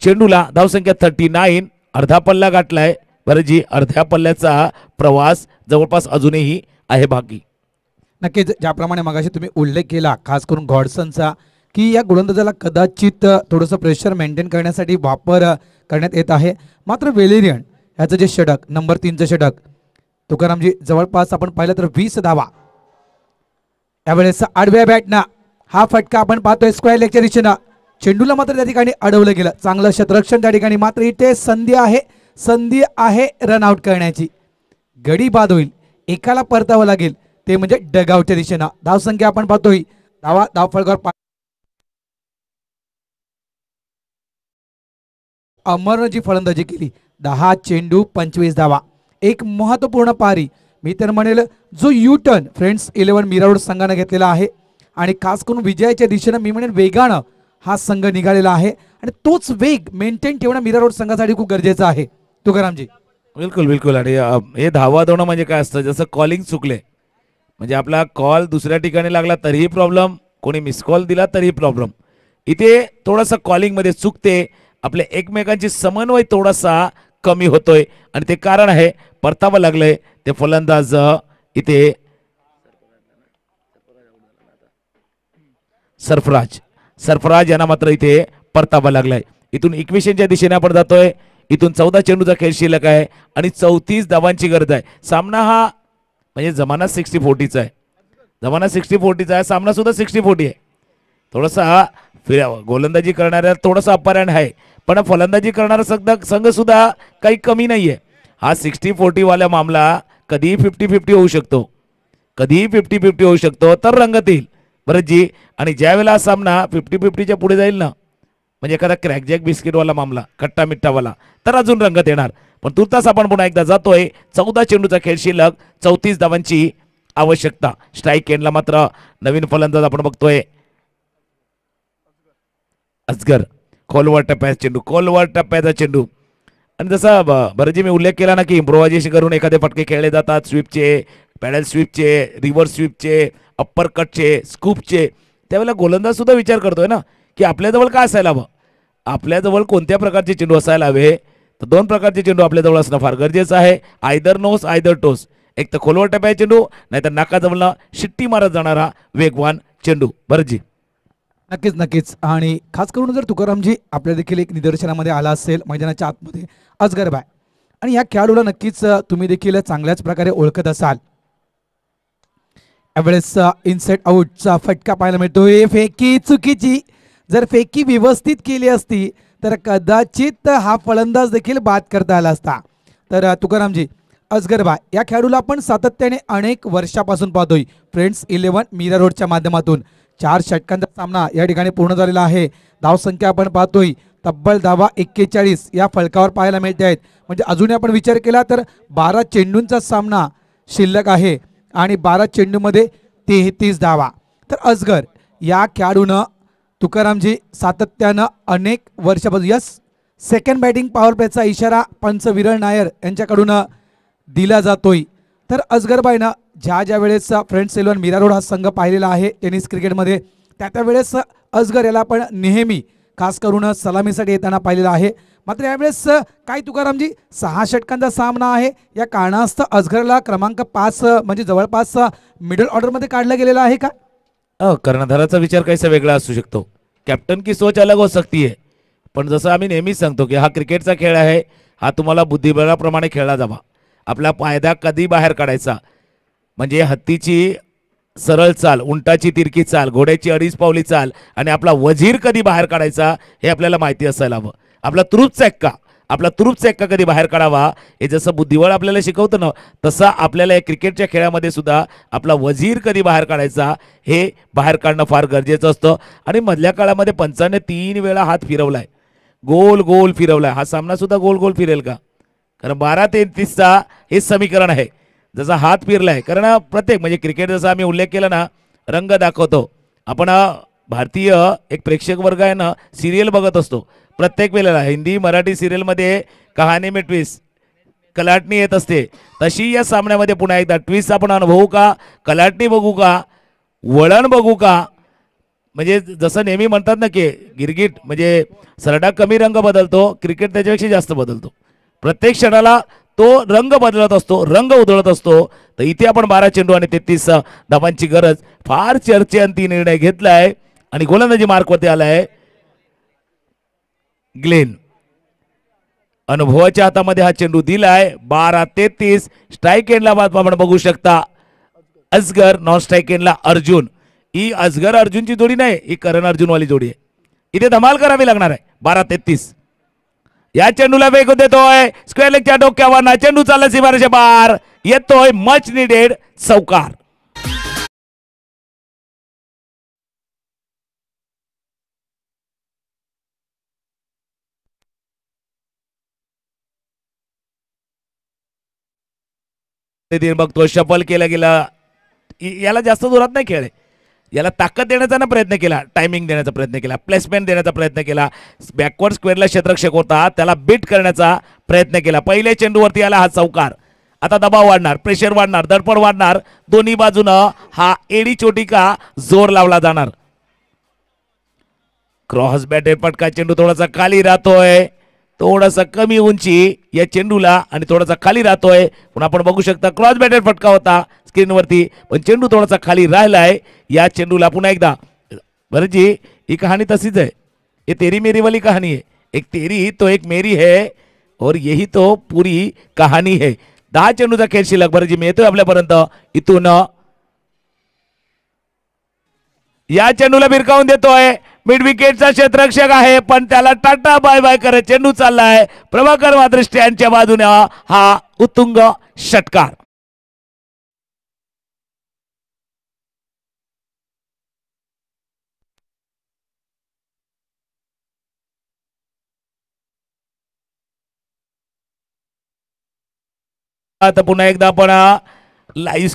चेंडूला धावसंख्या 39, अर्धा पल्ला गाठलाय. बरं जी, अर्ध्या पल्ल्याचा प्रवास जवळपास अजूनही आहे बाकी. नक्कीच ज्याप्रमाणे मगाशी तुम्ही उल्लेख केला खास करून गॉडसनचा, की या गोलंदाजाला कदाचित थोडंसं प्रेशर मेंटेन करण्यासाठी वापर करण्यात येत आहे. मात्र व्हॅलेरियन ह्याचं जे षटक नंबर 3चं षटक, तुकारामजी जवळपास आपण पाहिलं तर 20 धावा. यावेळेस आडव्या बॅटना हा फटका आपण पाहतोय स्क्वेअर लेगच्या दिशेनं. चेंडूला मात्र त्या ठिकाणी अडवलं गेलं. चांगलं क्षेत्ररक्षण त्या ठिकाणी. मात्र इथे संधी आहे रन आउट करण्याची. गडी बाद होईल, एकाला परतावं लागेल, ते म्हणजे डगआउटच्या दिशेनं. धावसंख्या आपण पाहतोय, धावफलकावर अमरनं जी फलंदाजी केली, 10 चेंडू 25 धावा, एक महत्त्वपूर्ण पारी. मी तर म्हणेल जो U turn friends 11 Mira road संघानं घेतलेला आहे आणि खास करून विजयाच्या दिशेनं मी म्हणेन वेगानं हा संघ निघालेला आहे आणि तोच वेग मेंटेन ठेवणं मीरा रोड संघासाठी खूप गरजेचं आहे. तुकारामजी बिलकुल. आणि हे धावा धोणं म्हणजे काय असतं, जसं कॉलिंग चुकले म्हणजे आपला कॉल दुसऱ्या ठिकाणी लागला तरीही प्रॉब्लेम, कोणी मिस कॉल दिला तरीही प्रॉब्लेम. इथे थोडासा कॉलिंगमध्ये चुकते, आपले एकमेकांची समन्वय थोडासा कमी होतोय आणि ते कारण आहे परतावं लागलंय ते फलंदाज. इथे सरफराज यांना मात्र इथे परतावा लागलाय. इथून इक्वेशनच्या दिशेने आपण जातोय. इथून 14 चेंडूचा खेळ शिल्लक आहे आणि 34 धावांची गरज आहे. सामना हा म्हणजे जमाना 60-40चा आहे. सामना सुद्धा 60-40 आहे. थोडासा गोलंदाजी करणाऱ्या थोडासा अपरायण आहे, पण फलंदाजी करणारा संघ सुद्धा काही कमी नाहीये. हा 60-40 वाला मामला कधीही 50-50 होऊ शकतो, तर रंगत येईल. बरं जी, आणि ज्या वेळेला हा सामना 50-50च्या पुढे जाईल ना, म्हणजे एखादा क्रॅकजॅक बिस्किटवाला मामला, खट्टा मिठ्ठावाला, तर अजून रंगत येणार. पण तुर्तास आपण पुन्हा एकदा जातोय. 14 चेंडूचा खेळ शिल्लक, 34 धावांची आवश्यकता. स्ट्राईक एंडला मात्र नवीन फलंदाज आपण बघतोय अजगर. खोलवर टप्प्याचा चेंडू. आणि जसा बरंजी मी उल्लेख केला ना की इम्प्रोव्हायझेशन करून एखादे फटके खेळले जातात, स्वीपचे, पॅडल स्वीपचे, रिव्हर्स स्वीपचे, अप्पर कटचे, स्कूपचे. त्यावेळेला गोलंदाज सुद्धा विचार करतोय ना की आपल्याजवळ काय असायला हवं, आपल्याजवळ कोणत्या प्रकारचे चेंडू असायला हवे, तर दोन प्रकारचे चेंडू आपल्या जवळ असणं फार गरजेचं आहे. Either nose either toes. एक तर खोलवर टप्प्या चेंडू, नाहीतर नाकाजवळला शिट्टी मारत जाणारा वेगवान चेंडू. भरतजी. नक्कीच नक्कीच. आणि खास करून जर तुकारामजी आपल्या देखील एक निदर्शनामध्ये आला असेल मैदानाच्या आतमध्ये अजगरबाय, आणि या खेळाडूला नक्कीच तुम्ही देखील चांगल्याच प्रकारे ओळखत असाल. यावेळेस इनसेट आउटचा फटका पाहायला मिळतोय. फेकी चुकीची. जर फेकी व्यवस्थित केली असती तर कदाचित हा फलंदाज देखील बाद करता आला असता. तर तुकारामजी, अजगरबाय या खेळाडूला आपण सातत्याने अनेक वर्षापासून पाहतोय फ्रेंड्स 11 मीरा रोडच्या माध्यमातून. 4 षटकांचा सामना या ठिकाणी पूर्ण झालेला आहे. धावसंख्या आपण पाहतोय तब्बल धावा 41 या फलकावर पाहायला मिळते आहेत. म्हणजे अजूनही आपण विचार केला तर 12 चेंडूंचा सामना शिल्लक आहे आणि 12 चेंडूमध्ये 33 धावा. तर अजगर या खेळाडूनं तुकारामजी सातत्यानं अनेक वर्षापासून यस सेकंड बॅटिंग पॉवर प्लेचा इशारा पंच विरळ नायर यांच्याकडून दिला जातोय. तर अजगरबाईनं ज्या वेळेस फ्रेंड्स 11 मीरा रोड हा संघ पाहिलेला आहे टेनिस क्रिकेटमध्ये, त्यावेळेस अजगर याला आपण नेहमी खास करून सलामीसाठी येताना पाहिलेला आहे. मात्र यावेळेस काय तुकारामजी 6 षटकांचा सामना आहे, या कारणास्तव अजगरला क्रमांक 5 म्हणजे जवळपास मिडल ऑर्डरमध्ये काढला गेलेला आहे का? कर्णधाराचा विचार काहीसा वेगळा असू शकतो. कॅप्टन की सोच अलग हो सकती है. पण जसं आम्ही नेहमीच सांगतो की हा क्रिकेटचा खेळ आहे, हा तुम्हाला बुद्धिबळाप्रमाणे खेळला जावा. आपला फायदा कधी बाहेर काढायचा, म्हणजे हत्तीची सरळ चाल, उंटाची तिरकी चाल, घोड्याची 2.5 पावली चाल आणि आपला वजीर कधी बाहेर काढायचा हे आपल्याला माहिती असायला हवं. आपला तुरुपचा एक्का कधी बाहेर काढावा हे जसं बुद्धिबळ आपल्याला शिकवतं ना, तसं आपल्याला या क्रिकेटच्या खेळामध्ये सुद्धा आपला वजीर कधी बाहेर काढायचा हे बाहेर काढणं फार गरजेचं असतं. आणि मधल्या काळामध्ये पंचाने 3 वेळा हात फिरवलाय, गोल गोल फिरवलाय. हा सामना सुद्धा गोल गोल फिरेल का? कारण 12-33चा हे समीकरण आहे. जसा हात फिरलाय, कारण प्रत्येक म्हणजे क्रिकेट जसा आम्ही उल्लेख केला ना, रंग दाखवतो आपण. भारतीय एक प्रेक्षक वर्ग आहे ना, सिरियल बघत असतो प्रत्येक वेळेला. हिंदी मराठी सिरियलमध्ये कहाणी में ट्विस्ट, कलाटणी येत असते, तशी या सामन्यामध्ये पुन्हा एकदा ट्विस्ट आपण अनुभवू का, कलाटणी बघू का, वळण बघू का? म्हणजे जसं नेहमी म्हणतात ना की गिरगिट म्हणजे सरडा कमी रंग बदलतो, क्रिकेट त्याच्यापेक्षा जास्त बदलतो. प्रत्येक क्षणाला तो रंग बदलत असतो, रंग उधळत असतो. तर इथे आपण 12 चेंडू आणि 33 धावांची गरज, फार चर्चेअंती निर्णय घेतलाय आणि गोलंदाजी मार्कवरती आलाय ग्लेन. अनुभवाच्या हातामध्ये हा चेंडू दिलाय. 12-33 स्ट्राईक एंडला आपण बघू शकता अजगर, नॉन स्ट्राईक एंडला अर्जुन. ही अजगर अर्जुनची जोडी नाही, ही करण अर्जुन वाली जोडी आहे. इथे धमाल करावी लागणार आहे. 12-33 या चेंडूला वेग देतोय स्क्वेअर लेगच्या डोक्यावर, चेंडू चालला सीमारेषे बाहेर, येतोय मच निडेड चौकार. बघतो शफल केला गेला, याला जास्त जोरात नाही खेळ, याला ताकद देण्याचा ना प्रयत्न केला, टायमिंग देण्याचा प्रयत्न केला, प्लेसमेंट देण्याचा प्रयत्न केला. बॅकवर्ड स्क्वेअरला क्षेत्ररक्षक होता, त्याला बीट करण्याचा प्रयत्न केला. पहिल्या चेंडूवरती आला हा चौकार. आता दबाव वाढणार, प्रेशर वाढणार, दडपण वाढणार. दोन्ही बाजूनं हा एडी चोटी का जोर लावला जाणार. क्रॉस बॅटेड फटका, चेंडू थोडासा खाली राहतोय, थोडासा कमी उंची या चेंडूला आणि थोडासा खाली राहतोय. पण आपण बघू शकता क्रॉस बॅटेड फटका होता स्क्रीनवरती, पण चेंडू थोडासा खाली राहिलाय. या चेंडूला पुन्हा एकदा भरतजी, ही कहाणी तशीच आहे. ये तेरी मेरी वाली कहानी है, एक तेरी तो एक मेरी है और यही तो पूरी कहानी है. 10 चेंडूचा खेळ शिल्लक. भरतजी मी येतोय आपल्यापर्यंत. इथून या चेंडूला भिरकावून देतोय, मिड विकेटचा क्षेत्ररक्षक आहे पण त्याला टाटा बाय बाय करत चेंडू चाललाय. प्रभाकर मात्र स्टँडच्या बाजूने हा उत्तुंग षटकार. आता पुन्हा एकदा आपण लाईव्ह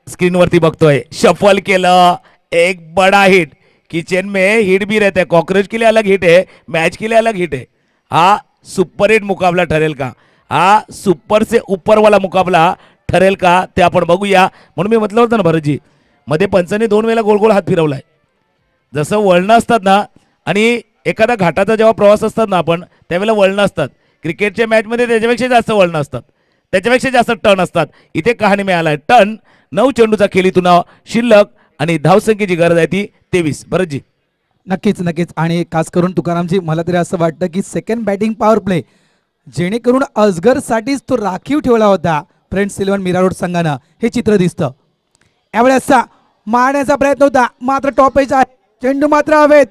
स्क्रीनवरती बघतोय. शफल केलं, एक बडा हिट. किचन में हिट भी रहता है, कॉकरोच के लिए अलग हिट है, मैच के लिए अलग हिट है. हा सुपर हिट मुकाबला ठरेल का, हा सुपर से ऊपर वाला मुकाबला ठरेल का, ते आपण बघूया. म्हणून मी म्हटलं होतं ना भरतजी, मध्ये पंचाने 2 वेळा गोल गोल हात फिरवलाय. जसं वळणं असतात ना, आणि एखादा घाटाचा जेव्हा प्रवास असतात ना आपण, त्यावेळेला वळणं असतात क्रिकेटच्या मॅचमध्ये त्याच्यापेक्षा जास्त वळण असतात, त्याच्यापेक्षा जास्त टर्न असतात. इथे कहाणी मिळाला आहे टर्न. 9 चेंडूचा खेळीतून शिल्लक आणि धावसंख्येची गरज आहे ती 23. भरतजी. नक्कीच नक्कीच. आणि खास करून तुकारामजी मला तरी असं वाटतं की सेकंड बॅटिंग पॉवर प्ले जेणेकरून अजगरसाठीच तो राखीव ठेवला होता फ्रेंड्स 11 मीरा रोड संघानं, हे चित्र दिसतं. यावेळेस मारण्याचा प्रयत्न होता मात्र टॉपेज आहे, चेंडू मात्र हवेत.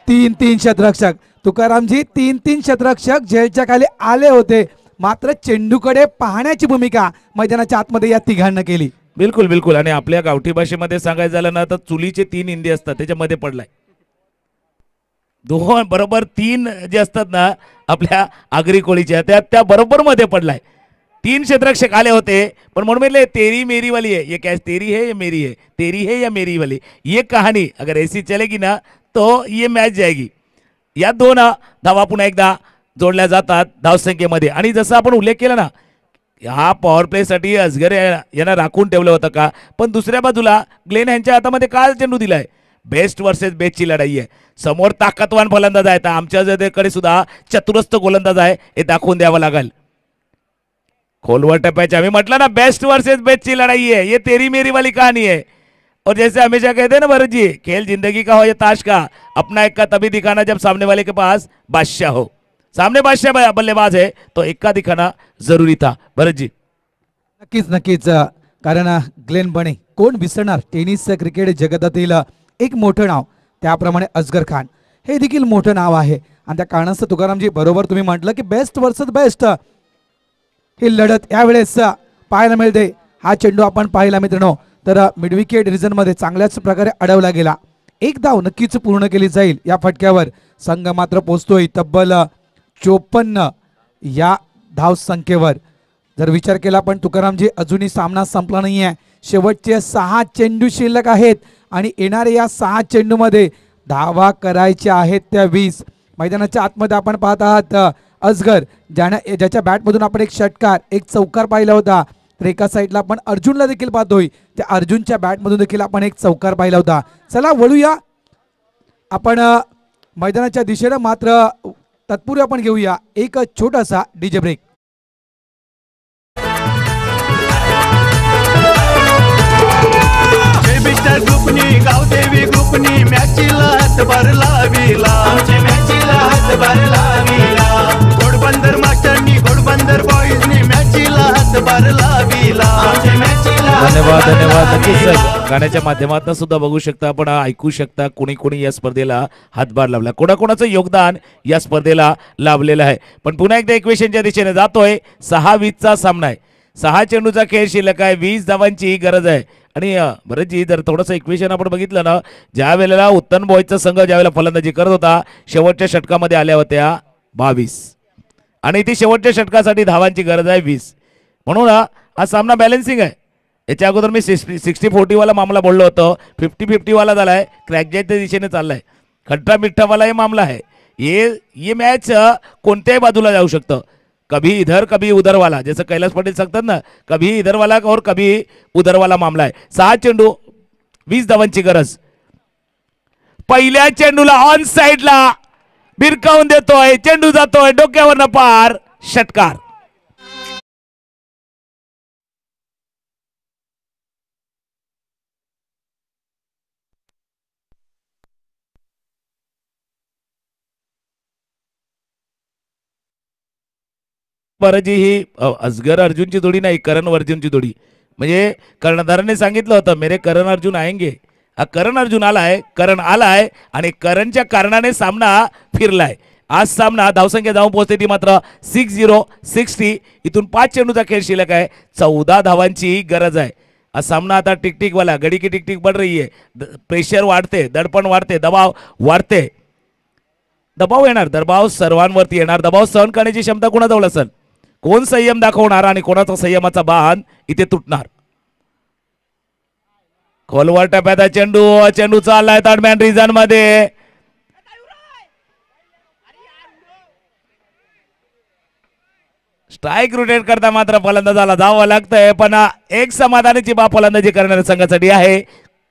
3-3 शतरक्षक तुकारामजी, 3-3 शतरक्षक झेलच्या खाली आले होते मात्र चेंडूकडे पाहण्याची भूमिका मैदानाच्या आतमध्ये या तिघांना केली. बिलकुल बिलकुल. आणि आपल्या गावठी भाषेमध्ये सांगायचं झालं ना तर चुलीचे 3 इंदे असतात, त्याच्यामध्ये पडलाय. दोन बरोबर 3 जे असतात ना आपल्या आगरी कोळीच्या त्या बरोबर मध्ये पडलाय. 3 क्षेत्ररक्षक आले होते पण म्हणून म्हटले तेरी मेरी वाली है, ये क्या तेरी है या मेरी है, तेरी है या मेरी वाली, ये कहानी अगर ऐसी चलेगी ना तो ये मॅच जाएगी. या 2 धावा पुन्हा एकदा जोडल्या जातात धावसंख्येमध्ये. आणि जसं आपण उल्लेख केला ना हा पॉवर प्लेसाठी अजगर यांना राखून ठेवलं होतं का, पण दुसऱ्या बाजूला ग्लेन यांच्या हातामध्ये काल चेंडू दिलाय. बेस्ट वर्सेस बेस्टची लढाई आहे. समोर ताकदवान फलंदाज आहे, आमच्याकडे सुद्धा चतुरस्थ गोलंदाज आहे, हे दाखवून द्यावं लागेल. खोलवर टप्प्याची आम्ही म्हटलं ना बेस्ट वर्सेस बेस्टची लढाई है, ये तेरी मेरी वाली कहानी है. और जैसे हमेशा कहते हैं ना भरत जी, खेल जिंदगी का हो या ताश का, अपना इक्का तभी दिखाना जब सामने वाले के पास बादशाह हो. सामने बादशाह बल्लेबाज है तो इक्का दिखाना जरूरी था. भरत जी. नक्कीच नक्कीच. कारण ग्लेन बने कोण विसरणार, टेनिस क्रिकेट जगतातील एक मोठं नाव. त्याप्रमाणे अजगर खान हे देखील मोठं नाव आहे. आणि त्या कारणास्तव तुकारामजी बरोबर तुम्ही म्हटलं की बेस्ट वर्सेस बेस्ट ही लढत यावेळेस पाहायला मिळते. हा चेंडू आपण पाहिला मित्रांनो तर मिडविकेट रिजनमध्ये चांगल्याच प्रकारे अडवला गेला. एक धाव नक्कीच पूर्ण केली जाईल या फटक्यावर. संघ मात्र पोहोचतोय तब्बल 54 या धाव संख्येवर. जर विचार केला पण तुकारामजी अजूनही सामना संपला नाही आहे. शेवटचे 6 चेंडू शिल्लक आहेत आणि येणाऱ्या या 6 चेंडूमध्ये धावा करायच्या आहेत त्या 20. मैदानाच्या आतमध्ये आपण पाहत आहात अजगर ज्याच्या बॅटमधून आपण एक षटकार एक चौकार पाहिला होता. तर एका साईडला आपण अर्जुनला देखील पाहतोय, त्या अर्जुनच्या बॅटमधून देखील आपण एक चौकार पाहिला होता. चला वळूया आपण मैदानाच्या दिशेनं. मात्र तत्पूर्वी आपण घेऊया एक छोटासा डीजे ब्रेक. मिस्टर ग्रुपनी गावदेवी ग्रुपनी मॅचीला हातभार लाविला, आमच्या मॅचीला हातभार लाविला. घोडबंदर मास्टरनी घोडबंदर बॉईजनी मॅचीला हातभार लाविला, आमच्या मॅचीला. धन्यवाद धन्यवाद. नक्कीच गाण्याच्या माध्यमातून सुद्धा बघू शकता आपण, ऐकू शकता कोणी कोणी या स्पर्धेला हातभार लावला, कोणाकोणाचं योगदान या स्पर्धेला लाभलेलं आहे. पण पुन्हा एकदा इक्वेशनच्या दिशेने जातोय. 6-20चा सामना आहे. 6 चेंडूचा खेळ शिल्लक आहे, 20 धावांची गरज आहे. आणि बरं जी जर थोडंसं इक्वेशन आपण बघितलं ना, ज्या वेळेला उत्तन बॉयचा संघ ज्या वेळेला फलंदाजी करत होता शेवटच्या षटकामध्ये आल्या होत्या 22 आणि ती शेवटच्या षटकासाठी धावांची गरज आहे 20. म्हणून हा सामना बॅलन्सिंग आहे. याच्या अगोदर मी 60-40 वाला मामला बोललो होतो, 50-50 वाला झालाय, क्रॅकजॅकच्या दिशेने चाललाय, खट्टा मिठ्ठावाला हे मामला आहे. ये मॅच कोणत्याही बाजूला जाऊ शकतं, कभी इधर कभी उधर वाला, जैसे कैलाश पटेल सांगतात ना, कभी इधर वाला और कभी उधर वाला मामला आहे. 6 चेंडू 20 धावांची गरज. पहिल्या चेंडूला ऑन साइडला भिरकावून देतोय, चेंडू जातोय डोक्यावरनं पार, षटकार. जी ही असगर अर्जुनची जोडी नाही, करण अर्जुनची जोडी. म्हणजे कर्णधाराने सांगितलं होतं मेरे करण अर्जुन आएंगे. हा करण अर्जुन आलाय, करण आलाय आणि करणच्या कारणाने सामना फिरलाय. आज सामना धावसंख्या जाऊन पोहोचते ती मात्र 60-60. इथून 5 चेंडूचा खेळ शिल्लक आहे, 14 धावांची गरज आहे. हा सामना आता टिकटिक वाला गडी की टिकटिक बढ़ रही है, प्रेशर वाढते, दडपण वाढते, दबाव वाढते. दबाव येणार, दबाव सर्वांवरती येणार. दबाव सहन करण्याची क्षमता कोणाजवळ असेल, कोण संयम दाखवणार आणि कोणाचा संयमाचा बांध इथे तुटणार. खोलवर टप्प्याचा चेंडू, चेंडू चाललाय थर्डमॅन रिजन मध्ये. स्ट्राईक रोटेट करता मात्र फलंदाजाला जावं लागतंय, पण एक समाधानाची बाब फलंदाजी करणाऱ्या संघासाठी आहे.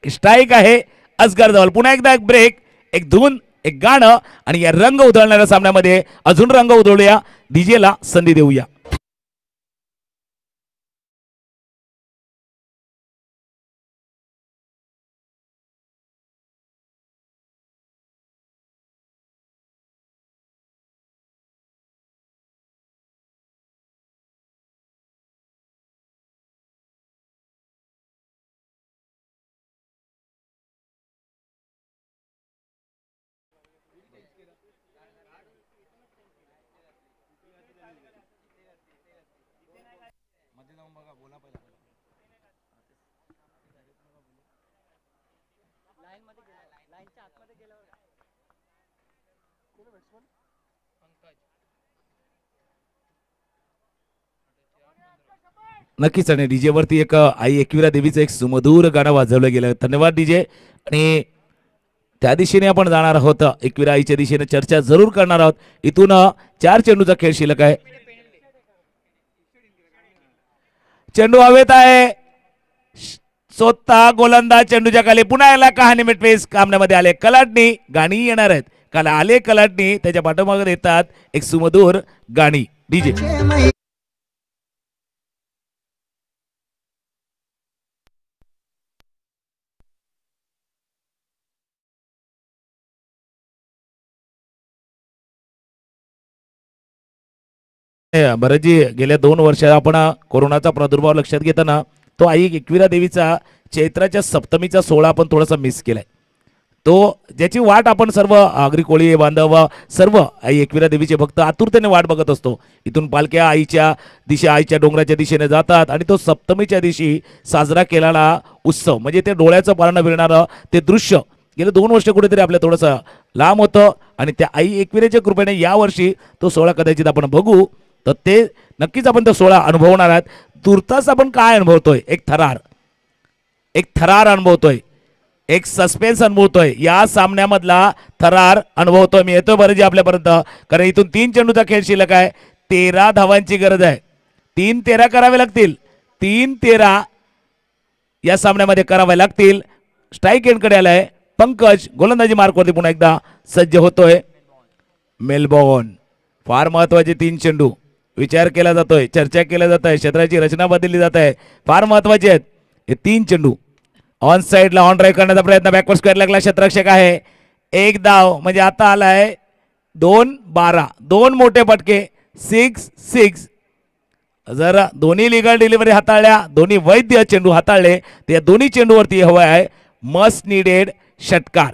स्ट्राईक आहे असगर जवळ. पुन्हा एकदा एक ब्रेक, एक धून एक गाणं आणि या रंग उधळणाऱ्या सामन्यामध्ये अजून रंग उधळूया. डीजेला संधी देऊया. नक्कीच. आणि डीजे वरती एक आई एकविरा देवीचं एक सुमधूर गाणं वाजवलं गेलं. धन्यवाद डीजे. आणि त्या दिशेने आपण जाणार आहोत. एकविरा आईच्या दिशेने चर्चा जरूर करणार आहोत. इथून 4 चेंडूचा खेळ शिल्लक आहे. चेंडू हवेत आहे. स्वतः गोलंदाज चेंडूच्या खाली पुन्हा याला कहाणी मिटपेस कामण्यामध्ये आले. कलाटणी गाणी येणार आहेत. काल आले कलाटणी त्याच्या पाठोमागे येतात एक सुमधूर गाणी. डीजे भरतजी, गेल्या 2 वर्षात आपण कोरोनाचा प्रादुर्भाव लक्षात घेताना तो आई एकविरा देवीचा चैत्राच्या सप्तमीचा सोहळा आपण थोडासा मिस केलाय. तो ज्याची वाट आपण सर्व आगरी कोळी बांधव सर्व आई एकविरा देवीचे भक्त आतुरतेने वाट बघत असतो. इथून पालख्या आईच्या डोंगराच्या दिशेने जातात आणि तो सप्तमीच्या दिवशी साजरा केलेला उत्सव म्हणजे ते डोळ्याचं पारणं फिरणारं ते दृश्य गेले 2 वर्ष कुठेतरी आपल्या थोडंसं लांब होतं. आणि त्या आई एकविरेच्या कृपेने यावर्षी तो सोहळा कदाचित आपण बघू. तर ते नक्कीच आपण तो सोहळा अनुभवणार आहात. तुर्तास आपण काय अनुभवतोय? एक थरार अनुभवतोय. एक सस्पेन्स अनुभवतोय. या सामन्यामधला थरार अनुभवतोय. मी येतोय बरं जी आपल्यापर्यंत. कारण इथून 3 चेंडूचा खेळ शिल्लक आहे. 13 धावांची गरज आहे. 3-13 करावे लागतील. 3-13 या सामन्यामध्ये करावे लागतील. स्ट्राईक एंडकडे आलाय पंकज. गोलंदाजी मार्कवरती पुन्हा एकदा सज्ज होतोय मेलबॉर्न. फार महत्वाचे 3 चेंडू विचार केला जातोय. चर्चा केल्या जात आहे. क्षेत्राची रचना बदलली जात आहे. फार महत्वाचे आहेत हे 3 चेंडू. ऑन साईडला ऑन ड्राईव्ह करण्याचा प्रयत्न बॅकवर्ड स्क्वेअर लागला. क्षेत्ररक्षक आहे. 1 धाव म्हणजे आता आलाय 2-12. 2 मोठे फटके 6-6. जर दोन्ही लिगल डिलिव्हरी हाताळल्या, दोन्ही वैध चेंडू हाताळले तर या दोन्ही चेंडूवरती हवं आहे मस्ट निडेड षटकार.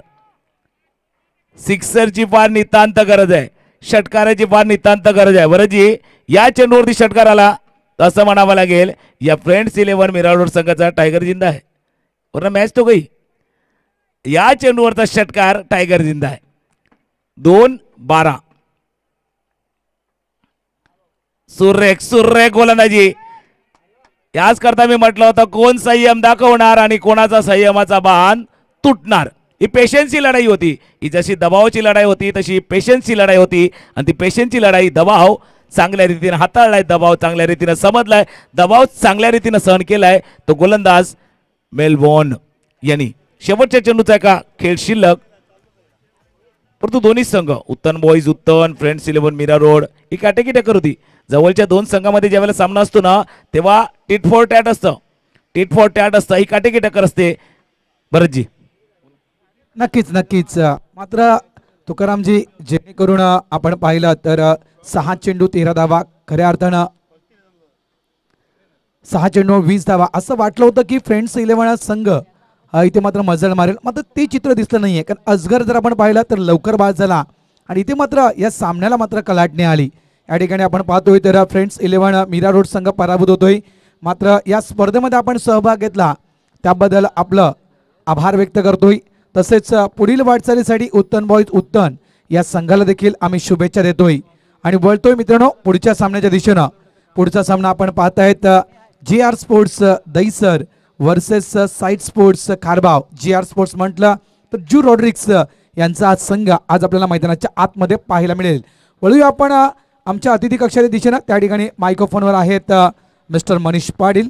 सिक्सरची फार नितांत गरज आहे. षटकाराची फार नितांत गरज आहे. वरजी या चेंडूवरती षटकार आला तर असं म्हणावं लागेल या फ्रेंड्स 11 मिराडोर संघाचा टायगर जिंदा आहे. वरना मॅच तो गई. या चेंडूवरचा षटकार टायगर जिंदा आहे. 2-12. सुरेख गोलंदाजी. याच करता मी म्हटलं होतं कोण संयम दाखवणार आणि कोणाचा संयमाचा बाण तुटणार. ही पेशन्सची लढाई होती. ही जशी दबावाची लढाई होती तशी पेशन्सची लढाई होती. आणि ती पेशन्सची लढाई दबाव चांगल्या रीतीने हाताळलाय. दबाव चांगल्या रीतीने समजलाय. दबाव चांगल्या रीतीने सहन केलाय तो गोलंदाज मेलबॉर्न यांनी. शेवटच्या चेंडूचा एका खेळ शिल्लक. परंतु दोन्ही संघ Uttan boys Uttan friends 11 Mira Road ही काटेकी टक्कर होती. जवळच्या 2 संघामध्ये ज्यावेळेला सामना असतो ना तेव्हा टिट फॉर टॅट असतं. ही काटेकी टक्कर असते. भरतजी नक्कीच. मात्र तुकारामजी जेणेकरून आपण पाहिलं तर 6 चेंडू 13 धावा. खऱ्या अर्थानं 6 चेंडू 20 धावा. असं वाटलं होतं की फ्रेंड्स 11 संघ इथे मात्र मजल मारेल. मात्र ते चित्र दिसलं नाहीये. कारण अजगर जर आपण पाहिलं तर लवकर बाद झाला आणि इथे मात्र या सामन्याला मात्र कलाटणी आली. या ठिकाणी आपण पाहतोय तर फ्रेंड्स 11 मीरा रोड संघ पराभूत होतोय. मात्र या स्पर्धेमध्ये आपण सहभाग घेतला त्याबद्दल आपलं आभार व्यक्त करतोय. तसेच पुढील वाटचालीसाठी उत्तन बॉईज उत्तन या संघाला देखील आम्ही शुभेच्छा देतोय. आणि वळतोय मित्रांनो पुढच्या सामन्याच्या दिशेनं. पुढचा सामना आपण पाहतायत GR sports Dahisar versus side sports Kharbav. GR sports म्हटलं तर जू रॉड्रिक्स यांचा आज संघ आज आपल्याला मैदानाच्या आतमध्ये पाहायला मिळेल. वळूया आपण आमच्या अतिथी कक्षाच्या दिशेनं. त्या ठिकाणी मायक्रोफोनवर आहेत मिस्टर मनीष पाटील.